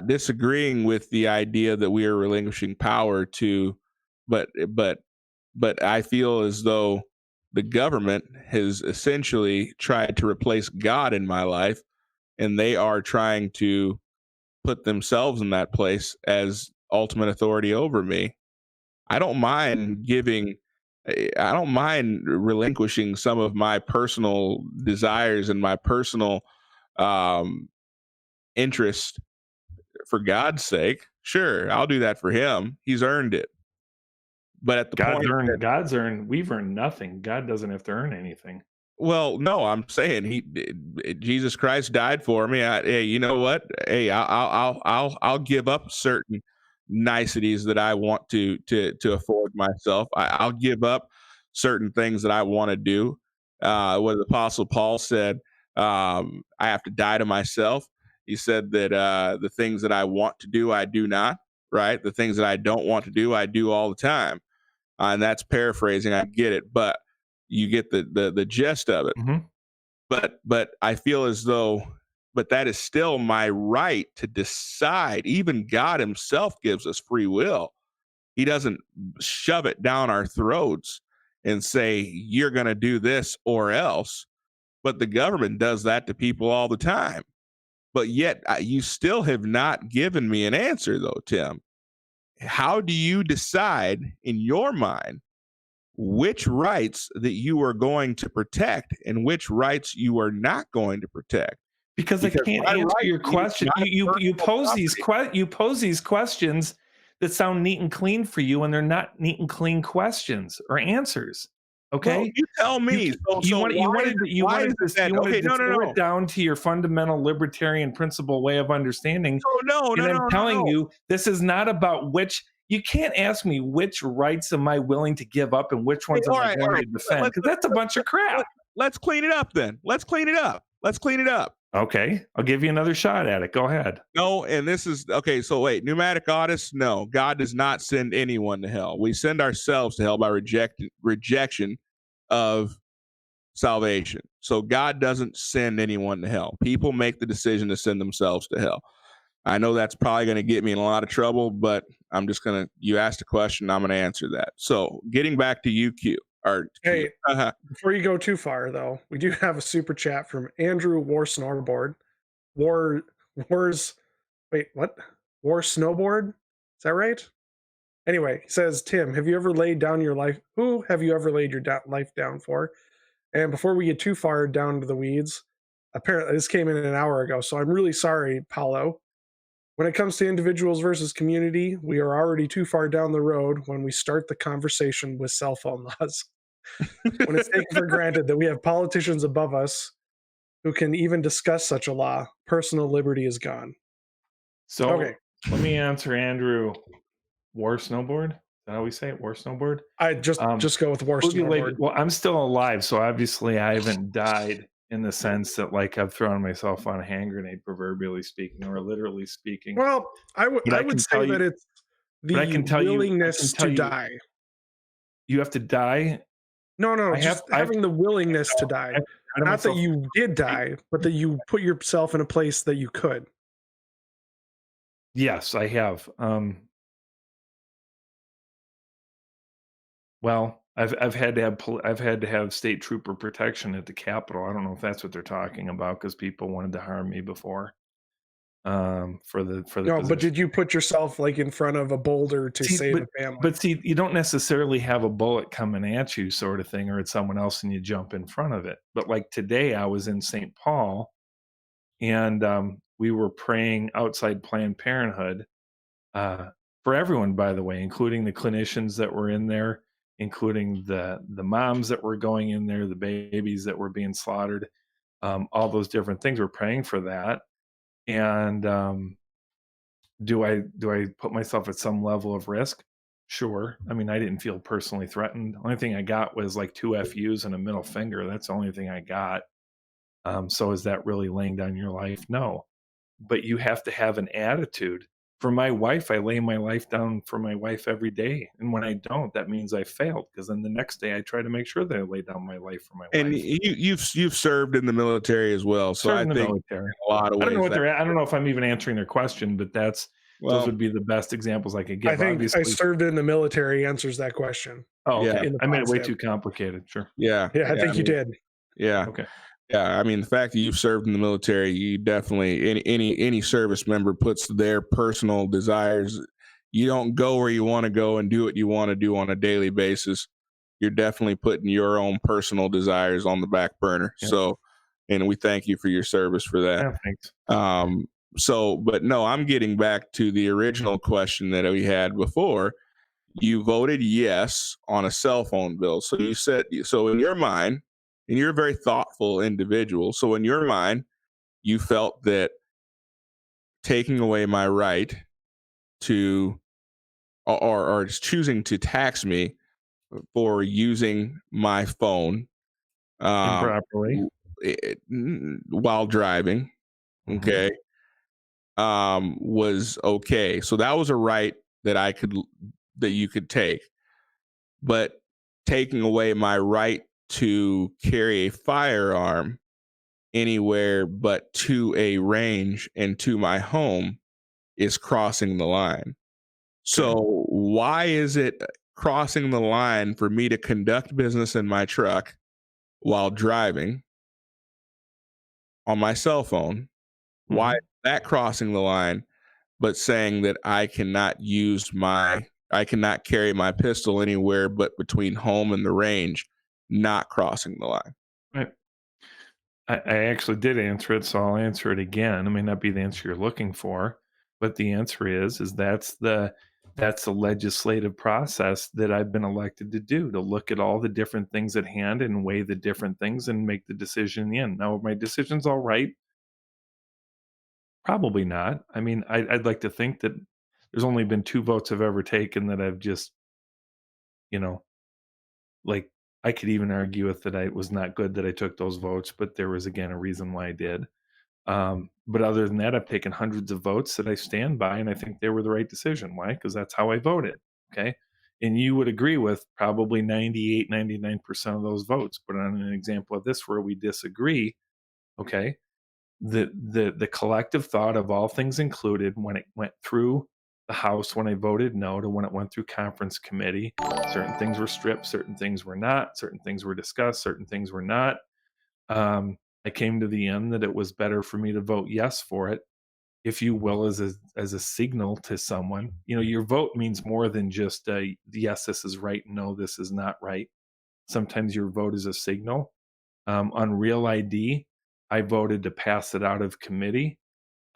disagreeing with the idea that we are relinquishing power to, but I feel as though the government has essentially tried to replace God in my life, and they are trying to put themselves in that place as ultimate authority over me. I don't mind relinquishing some of my personal desires and my personal interest for God's sake. Sure, I'll do that for him. He's earned it. But at the we've earned nothing. God doesn't have to earn anything. Well, no, I'm saying Jesus Christ died for me. Hey, you know what? Hey, I'll give up certain niceties that I want to afford myself. I'll give up certain things that I want to do. What the Apostle Paul said, I have to die to myself. He said that the things that I want to do, I do not. Right? The things that I don't want to do, I do all the time. And that's paraphrasing. I get it, but you get the gist of it. Mm-hmm. But I feel as though, but that is still my right to decide. Even God himself gives us free will. He doesn't shove it down our throats and say, you're going to do this or else. But the government does that to people all the time. But yet you still have not given me an answer though, Tim. How do you decide in your mind which rights that you are going to protect and which rights you are not going to protect? Because I can't answer your question. You pose these questions that sound neat and clean for you, and they're not neat and clean questions or answers. Okay, well, you tell me. You wanted to distill it down to your fundamental libertarian principle way of understanding. I'm telling you, this is not about which. You can't ask me which rights am I willing to give up and which ones am I going to defend, because that's a bunch of crap. Let's clean it up then. Let's clean it up. Okay, I'll give you another shot at it. Go ahead. No, and this is okay. So wait, pneumatic audits? No, God does not send anyone to hell. We send ourselves to hell by rejection of salvation. So God doesn't send anyone to hell. People make the decision to send themselves to hell. I know that's probably going to get me in a lot of trouble, but I'm just going to, you asked a question, I'm going to answer that. So getting back to you, Q. Or Hey, Q. before you go too far, though, we do have a super chat from Andrew War Snowboard. Wars. Wait, what? War Snowboard? Is that right? Anyway, he says, Tim, have you ever laid down your life? Who have you ever laid your life down for? And before we get too far down to the weeds, apparently this came in an hour ago, so I'm really sorry, Paulo. When it comes to individuals versus community, we are already too far down the road when we start the conversation with cell phone laws. When it's taken for granted that we have politicians above us who can even discuss such a law, personal liberty is gone. So Okay. let me answer Andrew. War snowboard? Is that how we say it? War snowboard? I just go with war snowboard. Well, I'm still alive, so obviously I haven't died in the sense that like I've thrown myself on a hand grenade, proverbially speaking, or literally speaking. Well, I would say that it's the willingness to die. You have to die? No, just having the willingness to die. Not that you did die, but that you put yourself in a place that you could. Yes, I have. Well, I've had to have state trooper protection at the Capitol. I don't know if that's what they're talking about because people wanted to harm me before. For the No, position. but did you put yourself like in front of a boulder to save a family? But see, you don't necessarily have a bullet coming at you, sort of thing, or it's someone else and you jump in front of it. But like today, I was in St. Paul, and we were praying outside Planned Parenthood for everyone, by the way, including the clinicians that were in there, including the moms that were going in there, the babies that were being slaughtered, all those different things. We're praying for that, and do I put myself at some level of risk? Sure. I mean, I didn't feel personally threatened. The only thing I got was like 2 FUs and a middle finger. That's the only thing I got. So is that really laying down your life? No. But you have to have an attitude. For my wife, I lay my life down for my wife every day. And when I don't, that means I failed, because then the next day I try to make sure that I lay down my life for my wife. And you've served in the military as well. So I think military. a lot of ways. I don't know if I'm even answering their question, but those would be the best examples I could give. I think obviously. I served in the military answers that question. Oh, okay. Yeah. I made it way too complicated. Sure. Yeah. I think you did. Yeah. Okay. Yeah, I mean, the fact that you've served in the military, you definitely any service member puts their personal desires. You don't go where you want to go and do what you want to do on a daily basis. You're definitely putting your own personal desires on the back burner. Yeah. So, and we thank you for your service for that. Yeah, thanks. But no, I'm getting back to the original question that we had before. You voted yes on a cell phone bill. So you said, so in your mind, and you're a very thoughtful individual. So in your mind, you felt that taking away my right to, or choosing to tax me for using my phone improperly while driving, okay, was okay. So that was a right that you could take. But taking away my right to carry a firearm anywhere but to a range and to my home is crossing the line. So why is it crossing the line for me to conduct business in my truck while driving on my cell phone? Mm-hmm. Why is that crossing the line, but saying that I cannot carry my pistol anywhere but between home and the range, not crossing the line? Right. I actually did answer it, so I'll answer it again. It may not be the answer you're looking for, but the answer is that's the legislative process that I've been elected to do, to look at all the different things at hand and weigh the different things and make the decision in the end. Now, are my decisions all right? Probably not. I mean, I'd like to think that there's only been 2 votes I've ever taken that I've just, like, I could even argue with that it was not good that I took those votes, but there was, again, a reason why I did. But other than that, I've taken hundreds of votes that I stand by, and I think they were the right decision. Why? Because that's how I voted. Okay. And you would agree with probably 98, 99% of those votes. But on an example of this where we disagree, okay, the collective thought of all things included when it went through the House, when I voted no, to when it went through conference committee, certain things were stripped, certain things were not, certain things were discussed, certain things were not. I came to the end that it was better for me to vote yes for it, if you will, as a signal to someone. You know, your vote means more than just yes, this is right, no, this is not right. Sometimes your vote is a signal. On Real ID, I voted to pass it out of committee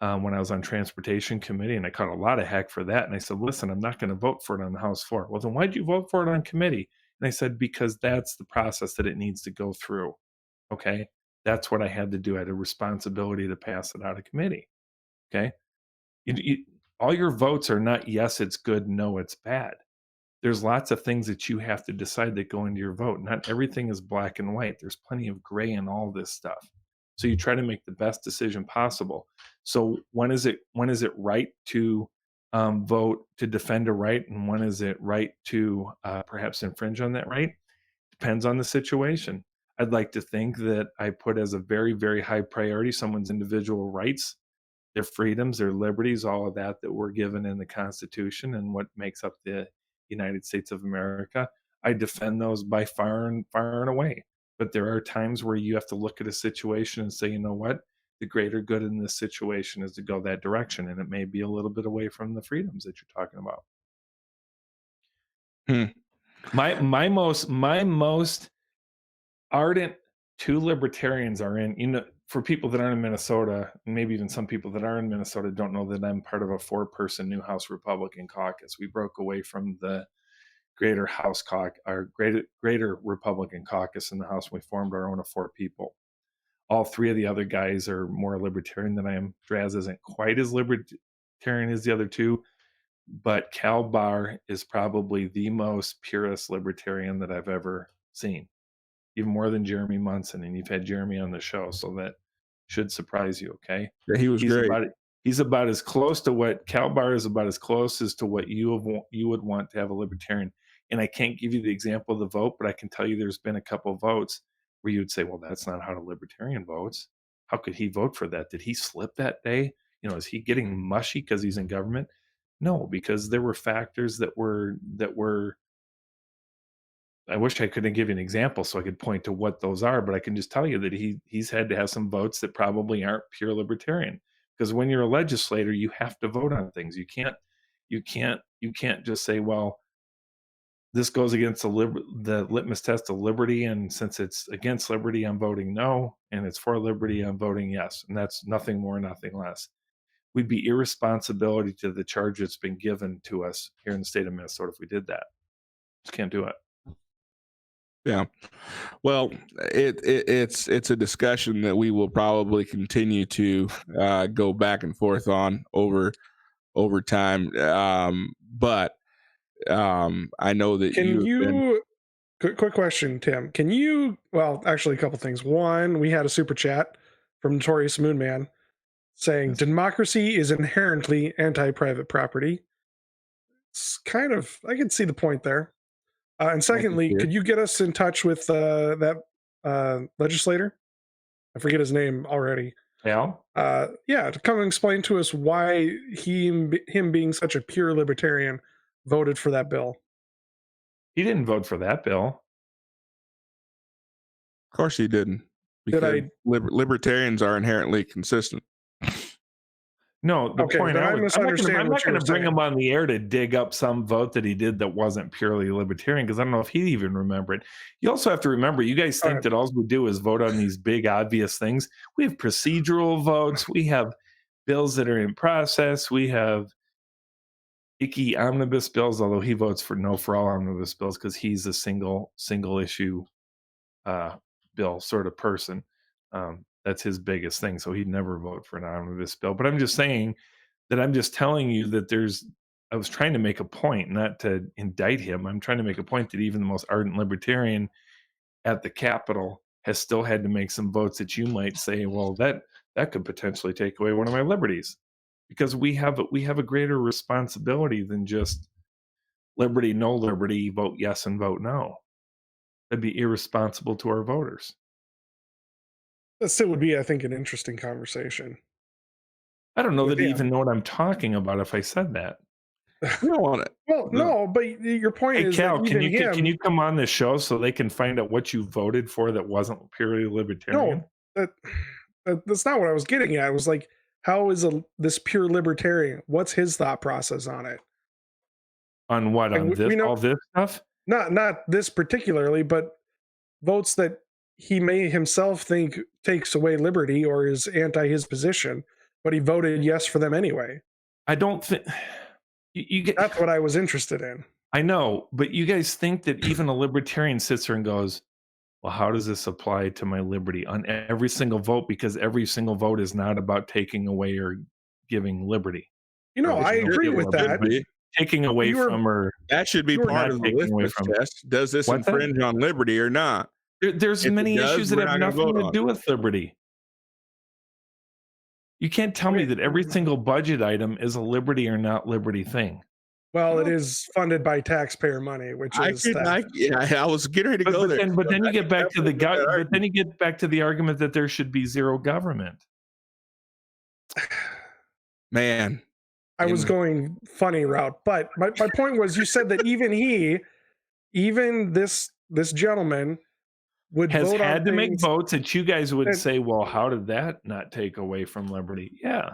when I was on transportation committee, and I caught a lot of heck for that. And I said, listen, I'm not going to vote for it on the House floor. Well, then why'd you vote for it on committee? And I said, because that's the process that it needs to go through. Okay. That's what I had to do. I had a responsibility to pass it out of committee. Okay. All your votes are not yes, it's good, no, it's bad. There's lots of things that you have to decide that go into your vote. Not everything is black and white. There's plenty of gray in all this stuff. So you try to make the best decision possible. So when is it right to vote to defend a right, and when is it right to perhaps infringe on that right? Depends on the situation. I'd like to think that I put as a very, very high priority someone's individual rights, their freedoms, their liberties, all of that we're given in the Constitution and what makes up the United States of America. I defend those by far and away. But there are times where you have to look at a situation and say, you know what? The greater good in this situation is to go that direction. And it may be a little bit away from the freedoms that you're talking about. My most ardent two libertarians are in, you know, for people that aren't in Minnesota, maybe even some people that are in Minnesota don't know that I'm part of a 4-person new House Republican caucus. We broke away from the greater House caucus, our greater Republican caucus in the House. We formed our own of 4 people. All 3 of the other guys are more libertarian than I am. Draz isn't quite as libertarian as the other 2, but Cal Barr is probably the most purest libertarian that I've ever seen, even more than Jeremy Munson. And you've had Jeremy on the show, so that should surprise you. Okay. Yeah, he was great. He's about as close to what Cal Barr is about as close as to what you would want to have a libertarian. And I can't give you the example of the vote, but I can tell you there's been a couple of votes where you would say, well, that's not how a libertarian votes. How could he vote for that? Did he slip that day? You know, is he getting mushy because he's in government? No, because there were factors that were I wish I could give you an example so I could point to what those are, but I can just tell you that he's had to have some votes that probably aren't pure libertarian. Because when you're a legislator, you have to vote on things. You can't just say, well, this goes against the litmus test of liberty, and since it's against liberty, I'm voting no, and it's for liberty, I'm voting yes. And that's nothing more, nothing less. We'd be irresponsibility to the charge that's been given to us here in the state of Minnesota if we did that. Just can't do it. Yeah. Well, it's a discussion that we will probably continue to go back and forth on over time. But I know that quick question, Tim. Can you, well, actually a couple things. One, we had a super chat from Notorious Moonman saying democracy is inherently anti-private property. It's kind of, I can see the point there. And secondly, could you get us in touch with that legislator? I forget his name already. Yeah. Yeah, to come and explain to us why him being such a pure libertarian voted for that bill. He didn't vote for that bill. Of course he didn't. Because libertarians are inherently consistent. No, the point I'm not going to bring him on the air to dig up some vote that he did that wasn't purely libertarian, because I don't know if he'd even remember it. You also have to remember, you guys think that all we do is vote on these big, obvious things. We have procedural votes. We have bills that are in process. We have icky omnibus bills, although he votes for no for all omnibus bills because he's a single issue bill sort of person. That's his biggest thing. So he'd never vote for an omnibus bill. But I'm just saying that I'm just telling you that I was trying to make a point, not to indict him. I'm trying to make a point that even the most ardent libertarian at the Capitol has still had to make some votes that you might say, well, that could potentially take away one of my liberties, because we have a greater responsibility than just liberty, no liberty, vote yes and vote no. That'd be irresponsible to our voters. That still would be, I think, an interesting conversation. I don't know But that they yeah. even know what I'm talking about if I said that. You don't want it. Well, no, but your point Hey, is Cal, that can even you come on this show so they can find out what you voted for that wasn't purely libertarian? no, that's not what I was getting at. It was like, how is this pure libertarian? What's his thought process on it? On what? Like, On this? we know All this stuff? not this particularly, but votes that he may himself think takes away liberty or is anti his position, but he voted yes for them anyway. I don't think you get. That's what I was interested in. I know, but you guys think that even a libertarian sits there and goes, well, how does this apply to my liberty on every single vote? Because every single vote is not about taking away or giving liberty. I agree with that. Taking away from or that should be part of the litmus test. Does this infringe on liberty or not? There's many issues that have nothing to do with liberty. You can't tell me that every single budget item is a liberty or not liberty thing. Well, it is funded by taxpayer money, which is I was getting ready to go there. But then you get back to the argument that there should be zero government. Man, I was going funny route, but my point was, you said that even this gentleman has had to make votes that you guys would say, well, how did that not take away from liberty? Yeah,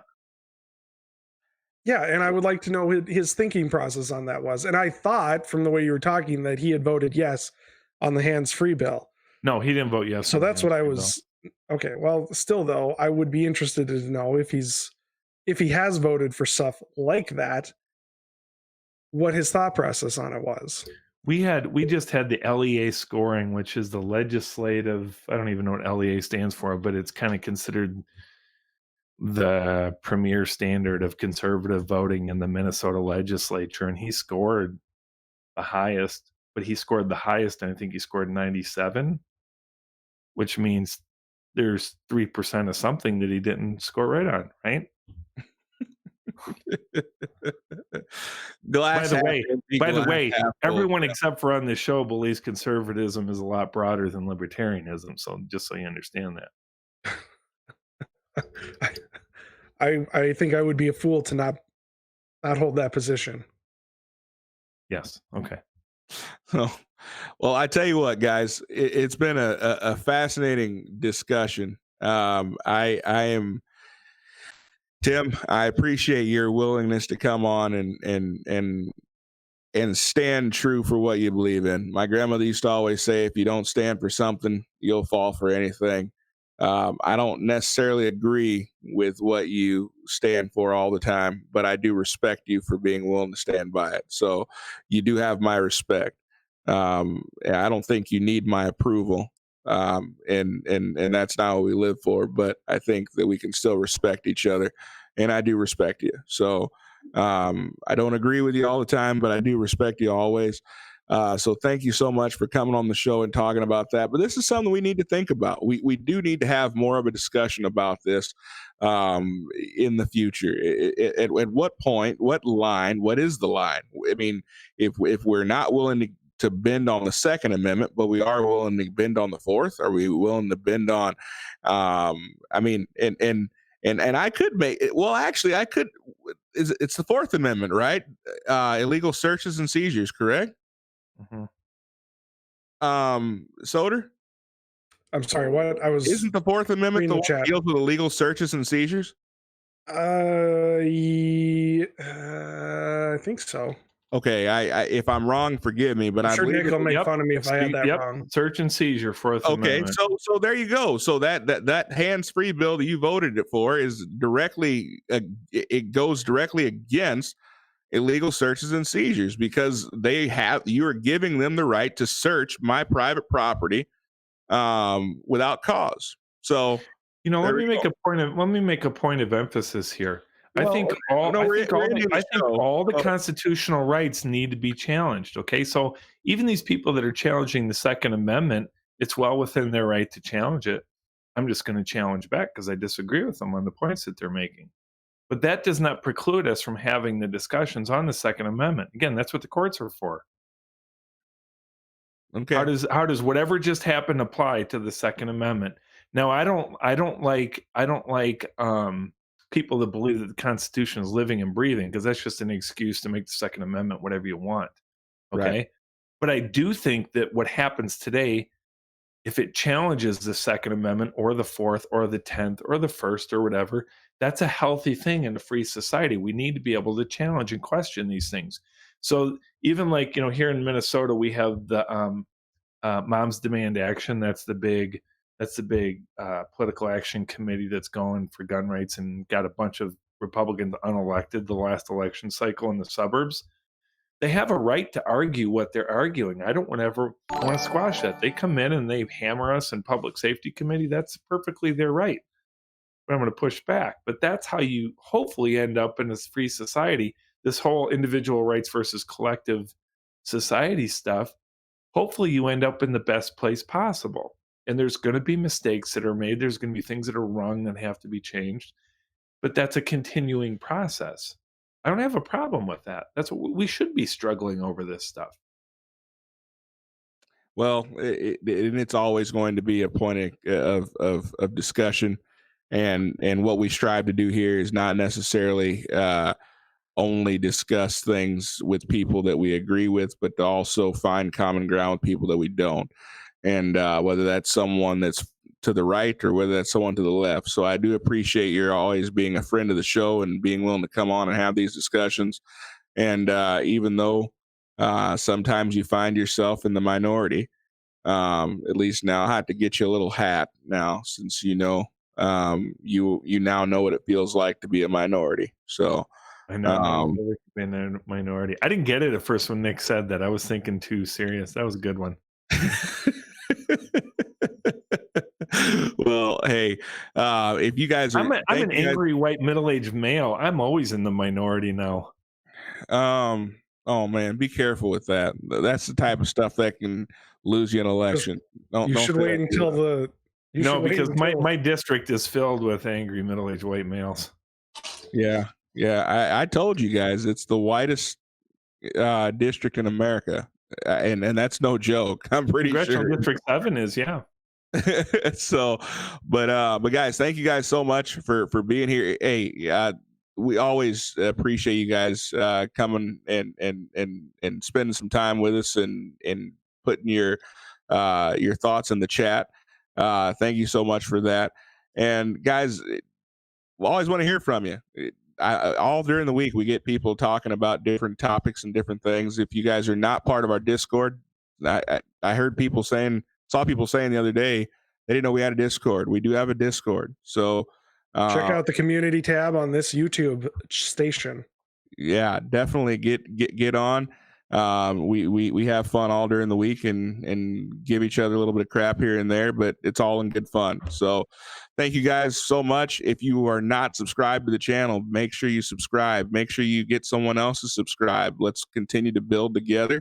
and I would like to know his thinking process on that was. And I thought from the way you were talking that he had voted yes on the hands-free bill. No, he didn't vote yes. So that's what I was. Okay, well, still though, I would be interested to know if he has voted for stuff like that, what his thought process on it was. We just had the LEA scoring, which is the legislative. I don't even know what LEA stands for, but it's kind of considered the premier standard of conservative voting in the Minnesota legislature, and he scored the highest, and I think he scored 97, which means there's 3% of something that he didn't score right on, right? By the way, everyone except for on this show believes conservatism is a lot broader than libertarianism, so just so you understand that. I think I would be a fool to not hold that position. Yes. Okay. Well, I tell you what, guys, it's been a fascinating discussion. I am, Tim, I appreciate your willingness to come on and stand true for what you believe in. My grandmother used to always say, if you don't stand for something, you'll fall for anything. I don't necessarily agree with what you stand for all the time, but I do respect you for being willing to stand by it. So you do have my respect. I don't think you need my approval. And that's not what we live for, but I think that we can still respect each other, and I do respect you. So I don't agree with you all the time, but I do respect you always. So thank you so much for coming on the show and talking about that. But this is something we need to think about. We do need to have more of a discussion about this in the future. At what point, what line, what is the line? I mean, if we're not willing to bend on the Second Amendment, but we are willing to bend on the Fourth, are we willing to bend on, I mean, and I could make it, well, actually I could, it's the Fourth Amendment, right? Illegal searches and seizures, correct? Mm-hmm. Soder? I'm sorry, what? Isn't the Fourth Amendment the one that deals with illegal searches and seizures? I think so. Okay, I if I'm wrong, forgive me, but I'm sure Nick will make fun of me if I had that wrong. Search and seizure, Fourth Amendment. Okay, so there you go. So that hands-free bill that you voted it for is directly it goes directly against illegal searches and seizures, because you are giving them the right to search my private property without cause. So let me make a point of emphasis here. I think all the constitutional rights need to be challenged. Okay, so even these people that are challenging the Second Amendment, it's well within their right to challenge it. I'm just going to challenge back because I disagree with them on the points that they're making. But that does not preclude us from having the discussions on the Second Amendment. Again, that's what the courts are for. Okay. How does whatever just happened apply to the Second Amendment? Now, I don't like people that believe that the Constitution is living and breathing, because that's just an excuse to make the Second Amendment whatever you want. Okay. Right. But I do think that what happens today, if it challenges the Second Amendment or the Fourth or the 10th or the First or whatever, that's a healthy thing in a free society. We need to be able to challenge and question these things. So even like, here in Minnesota, we have the Moms Demand Action. That's the big political action committee that's going for gun rights and got a bunch of Republicans unelected the last election cycle in the suburbs. They have a right to argue what they're arguing. I don't want to squash that. They come in and they hammer us in public safety committee. That's perfectly their right. But I'm going to push back. But that's how you hopefully end up in this free society. This whole individual rights versus collective society stuff. Hopefully you end up in the best place possible. And there's going to be mistakes that are made. There's going to be things that are wrong that have to be changed. But that's a continuing process. I don't have a problem with that. That's what we should be struggling over this stuff. Well, it's always going to be a point of discussion, and what we strive to do here is not necessarily only discuss things with people that we agree with, but to also find common ground with people that we don't, and whether that's someone that's to the right or whether that's someone to the left. So I do appreciate your always being a friend of the show and being willing to come on and have these discussions. And even though sometimes you find yourself in the minority, at least now I have to get you a little hat now, since you now know what it feels like to be a minority. So I know been a minority. I didn't get it at first when Nick said that. I was thinking too serious. That was a good one. Well, hey, if you guys are, I'm an angry white middle-aged male. I'm always in the minority now. Oh man, be careful with that. That's the type of stuff that can lose you an election. You should wait until because my district is filled with angry middle-aged white males. Yeah. I told you guys it's the whitest district in America, and that's no joke. I'm pretty sure District 7 is, yeah. So, but guys, thank you guys so much for being here. Hey, we always appreciate you guys coming and spending some time with us and putting your thoughts in the chat. Thank you so much for that. And guys, we always want to hear from you. All during the week, we get people talking about different topics and different things. If you guys are not part of our Discord, I heard people saw people saying the other day they didn't know we had a Discord. We do have a Discord. So check out the community tab on this YouTube station. Yeah, definitely get on. We have fun all during the week and give each other a little bit of crap here and there, but it's all in good fun. So thank you guys so much. If you are not subscribed to the channel, make sure you subscribe. Make sure you get someone else to subscribe. Let's continue to build together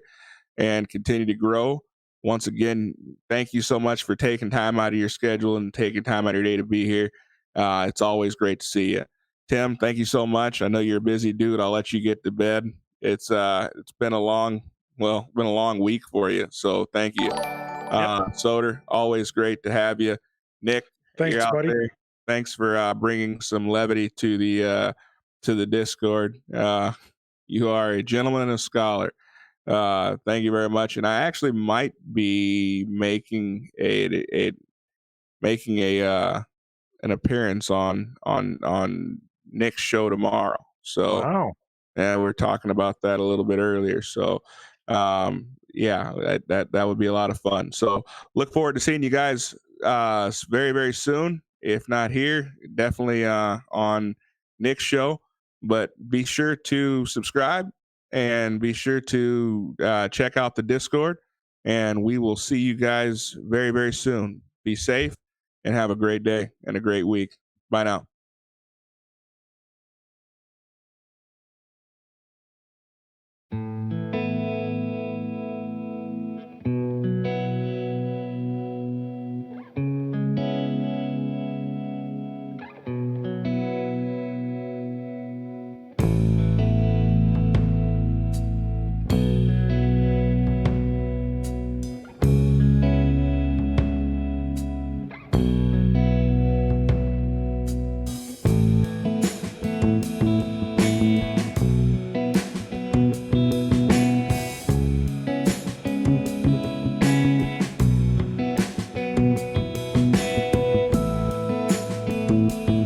and continue to grow. Once again, thank you so much for taking time out of your schedule and taking time out of your day to be here. It's always great to see you. Tim, thank you so much. I know you're a busy dude. I'll let you get to bed. It's been a long week for you. So thank you. Soder, always great to have you. Nick, thanks, buddy. There. Thanks for bringing some levity to the Discord. You are a gentleman and a scholar. Thank you very much. And I actually might be making an appearance on Nick's show tomorrow. So wow. We're talking about that a little bit earlier. So that would be a lot of fun. So look forward to seeing you guys very, very soon. If not here, definitely on Nick's show. But be sure to subscribe and be sure to check out the Discord. And we will see you guys very, very soon. Be safe and have a great day and a great week. Bye now. you.